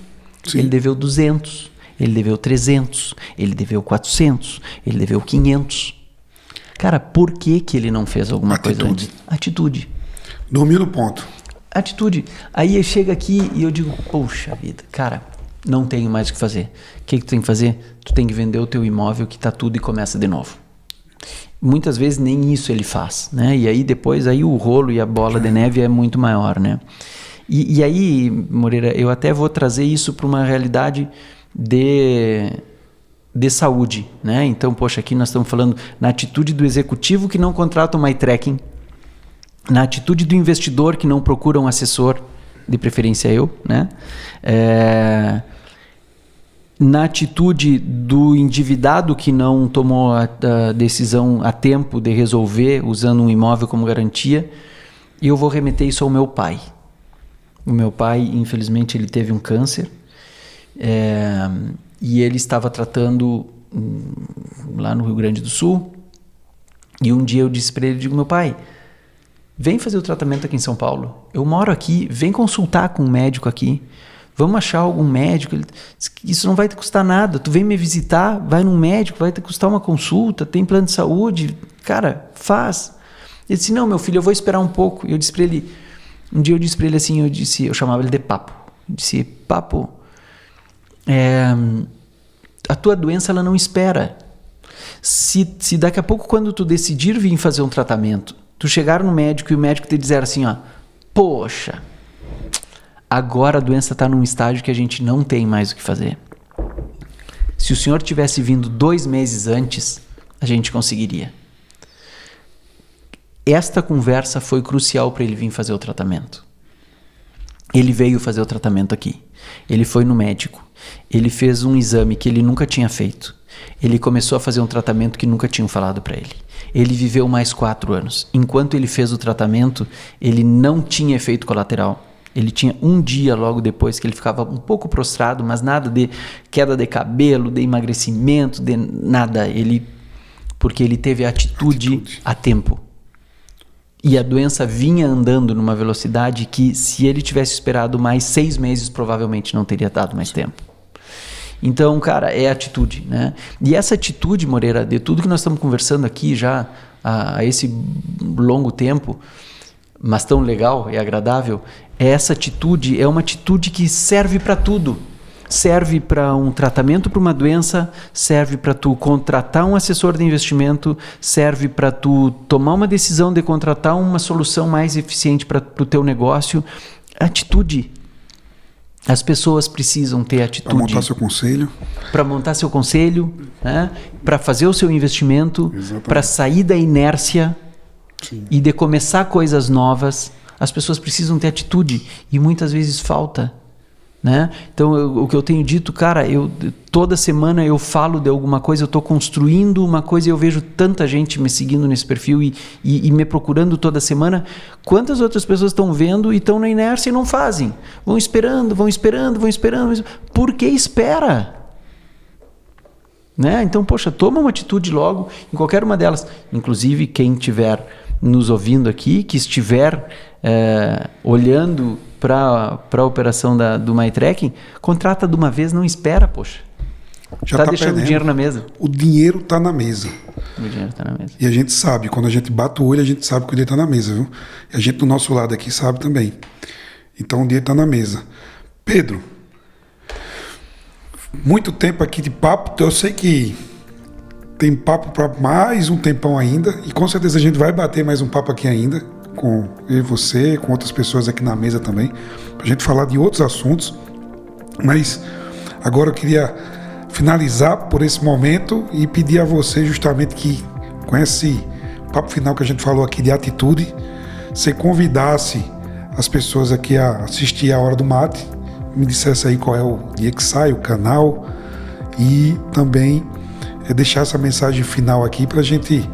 sim. Ele deveu 200, ele deveu 300, ele deveu 400, ele deveu 500. Cara, por que ele não fez alguma coisa antes? Atitude. Dormiu no ponto. Atitude. Aí chega aqui e eu digo, poxa vida, cara, não tenho mais o que fazer. O que tu tem que fazer? Tu tem que vender o teu imóvel, quitar tudo e começa de novo. Muitas vezes nem isso ele faz, né? E aí depois aí o rolo e a bola de neve é muito maior, né? E aí, Moreira, eu até vou trazer isso para uma realidade de saúde, né? Então, poxa, aqui nós estamos falando na atitude do executivo que não contrata um MyTracking, na atitude do investidor que não procura um assessor, de preferência eu, né? Na atitude do endividado que não tomou a decisão a tempo de resolver usando um imóvel como garantia, e eu vou remeter isso ao meu pai. O meu pai, infelizmente, ele teve um câncer, e ele estava tratando lá no Rio Grande do Sul. E um dia eu disse para ele, digo, meu pai, vem fazer o tratamento aqui em São Paulo. Eu moro aqui, vem consultar com um médico aqui. Vamos achar algum médico. Ele disse, isso não vai te custar nada. Tu vem me visitar, vai num médico, vai te custar uma consulta, tem plano de saúde. Cara, faz. Ele disse, não, meu filho, eu vou esperar um pouco. Eu disse para ele, um dia eu disse para ele assim, eu chamava ele de Papo. Eu disse, Papo, a tua doença ela não espera. Se daqui a pouco, quando tu decidir vir fazer um tratamento, tu chegar no médico e o médico te dizer assim, ó, poxa, agora a doença está num estágio que a gente não tem mais o que fazer. Se o senhor tivesse vindo 2 meses antes, a gente conseguiria. Esta conversa foi crucial para ele vir fazer o tratamento. Ele veio fazer o tratamento aqui. Ele foi no médico. Ele fez um exame que ele nunca tinha feito. Ele começou a fazer um tratamento que nunca tinham falado para ele. Ele viveu mais 4 anos. Enquanto ele fez o tratamento, ele não tinha efeito colateral. Ele tinha um dia logo depois que ele ficava um pouco prostrado, mas nada de queda de cabelo, de emagrecimento, de nada. Porque ele teve atitude a tempo. E a doença vinha andando numa velocidade que, se ele tivesse esperado mais 6 meses, provavelmente não teria dado mais tempo. Então, cara, é atitude, né? E essa atitude, Moreira, de tudo que nós estamos conversando aqui já há esse longo tempo, mas tão legal e agradável, essa atitude é uma atitude que serve para tudo. Serve para um tratamento para uma doença, serve para tu contratar um assessor de investimento, serve para tu tomar uma decisão de contratar uma solução mais eficiente para o teu negócio. Atitude. As pessoas precisam ter atitude. Para montar seu conselho. Para montar seu conselho, né? Para fazer o seu investimento, para sair da inércia. Sim. E de começar coisas novas. As pessoas precisam ter atitude e muitas vezes falta. né? Então, o que eu tenho dito, cara, toda semana eu falo de alguma coisa, eu estou construindo uma coisa e eu vejo tanta gente me seguindo nesse perfil e me procurando toda semana. Quantas outras pessoas estão vendo e estão na inércia e não fazem? Vão esperando. Por que espera? Né? Então, poxa, toma uma atitude logo em qualquer uma delas. Inclusive, quem estiver nos ouvindo aqui, que estiver olhando para a operação do MyTracking, contrata de uma vez, não espera, poxa. Já tá deixando o dinheiro na mesa. O dinheiro está na mesa. O dinheiro está na mesa. E a gente sabe, quando a gente bate o olho, a gente sabe que o dinheiro está na mesa, viu? E a gente do nosso lado aqui sabe também. Então o dinheiro está na mesa. Pedro, muito tempo aqui de papo, eu sei que tem papo para mais um tempão ainda, e com certeza a gente vai bater mais um papo aqui ainda, com eu e você, com outras pessoas aqui na mesa também, pra gente falar de outros assuntos. Mas agora eu queria finalizar por esse momento e pedir a você justamente que, com esse papo final que a gente falou aqui de atitude, você convidasse as pessoas aqui a assistir a Hora do Mate, me dissesse aí qual é o dia que sai, o canal, e também deixar essa mensagem final aqui para a gente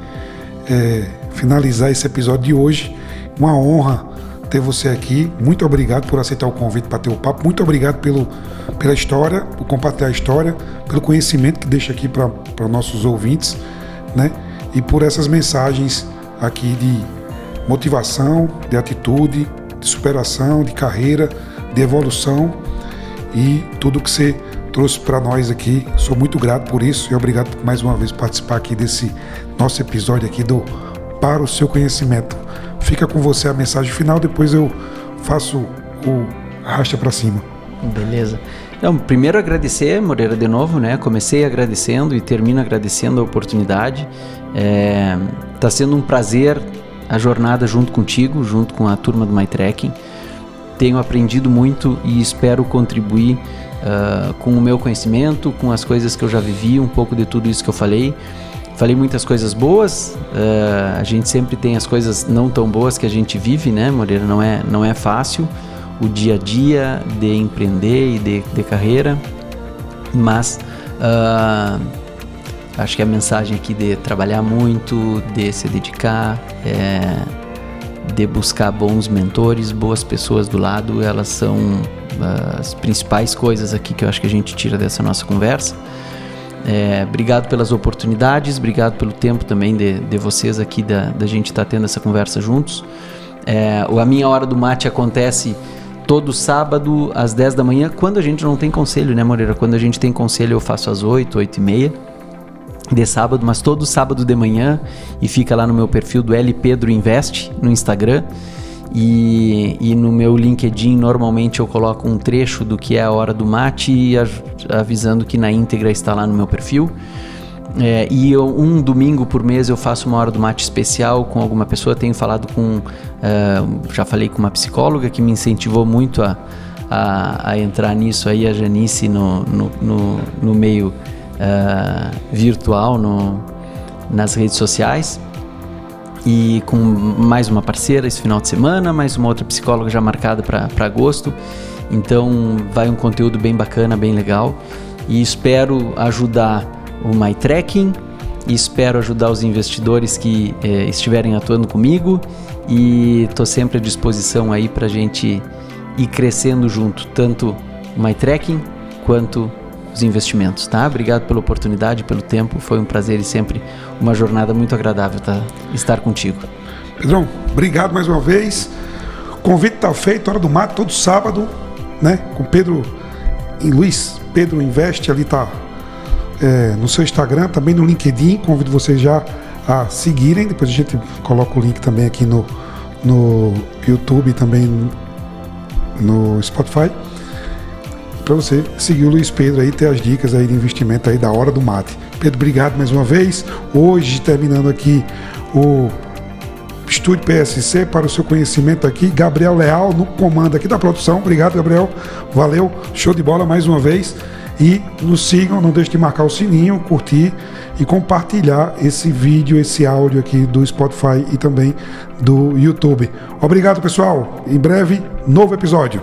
finalizar esse episódio de hoje. Uma honra ter você aqui. Muito obrigado por aceitar o convite para ter o papo. Muito obrigado pela história, por compartilhar a história, pelo conhecimento que deixa aqui para nossos ouvintes, né? E por essas mensagens aqui de motivação, de atitude, de superação, de carreira, de evolução e tudo que você trouxe para nós aqui. Sou muito grato por isso e obrigado por mais uma vez participar aqui desse nosso episódio aqui do Para o Seu Conhecimento. Fica com você a mensagem final, depois eu faço o arrasta para cima. Beleza. Então, primeiro agradecer, Moreira, de novo, né? Comecei agradecendo e termino agradecendo a oportunidade. Tá sendo um prazer a jornada junto contigo, junto com a turma do MyTracking. Tenho aprendido muito e espero contribuir com o meu conhecimento, com as coisas que eu já vivi, um pouco de tudo isso que eu falei. Falei muitas coisas boas, a gente sempre tem as coisas não tão boas que a gente vive, né, Moreira? Não é fácil o dia a dia de empreender e de carreira, mas acho que a mensagem aqui de trabalhar muito, de se dedicar, de buscar bons mentores, boas pessoas do lado, elas são as principais coisas aqui que eu acho que a gente tira dessa nossa conversa. Obrigado pelas oportunidades, obrigado pelo tempo também de vocês aqui, da gente estar tendo essa conversa juntos. A minha Hora do Mate acontece todo sábado às 10 da manhã, quando a gente não tem conselho, né, Moreira? Quando a gente tem conselho eu faço às 8, 8h30 de sábado, mas todo sábado de manhã, e fica lá no meu perfil do L Pedro Invest no Instagram. E no meu LinkedIn normalmente eu coloco um trecho do que é a Hora do Mate, avisando que na íntegra está lá no meu perfil. Um domingo por mês eu faço uma Hora do Mate especial com alguma pessoa. Tenho falado já falei com uma psicóloga que me incentivou muito a entrar nisso aí, a Janice, no meio virtual, nas redes sociais. E com mais uma parceira esse final de semana, mais uma outra psicóloga já marcada para agosto. Então vai um conteúdo bem bacana, bem legal, e espero ajudar o MyTracking, e espero ajudar os investidores que estiverem atuando comigo, e estou sempre à disposição aí para a gente ir crescendo junto, tanto o MyTracking quanto os investimentos, tá? Obrigado pela oportunidade, pelo tempo, foi um prazer e sempre uma jornada muito agradável estar contigo. Pedrão, obrigado mais uma vez. O convite está feito, Hora do Mate, todo sábado, né? Com Pedro e Luiz, Pedro Invest, ali tá no seu Instagram, também no LinkedIn. Convido vocês já a seguirem, depois a gente coloca o link também aqui no YouTube e também no Spotify, para você seguir o Luiz Pedro aí, ter as dicas aí de investimento aí da Hora do Mate. Pedro, obrigado mais uma vez. Hoje, terminando aqui o Estúdio PSC, para o seu conhecimento aqui, Gabriel Leal no comando aqui da produção. Obrigado, Gabriel. Valeu, show de bola mais uma vez. E nos sigam, não deixe de marcar o sininho, curtir e compartilhar esse vídeo, esse áudio aqui do Spotify e também do YouTube. Obrigado, pessoal. Em breve, novo episódio.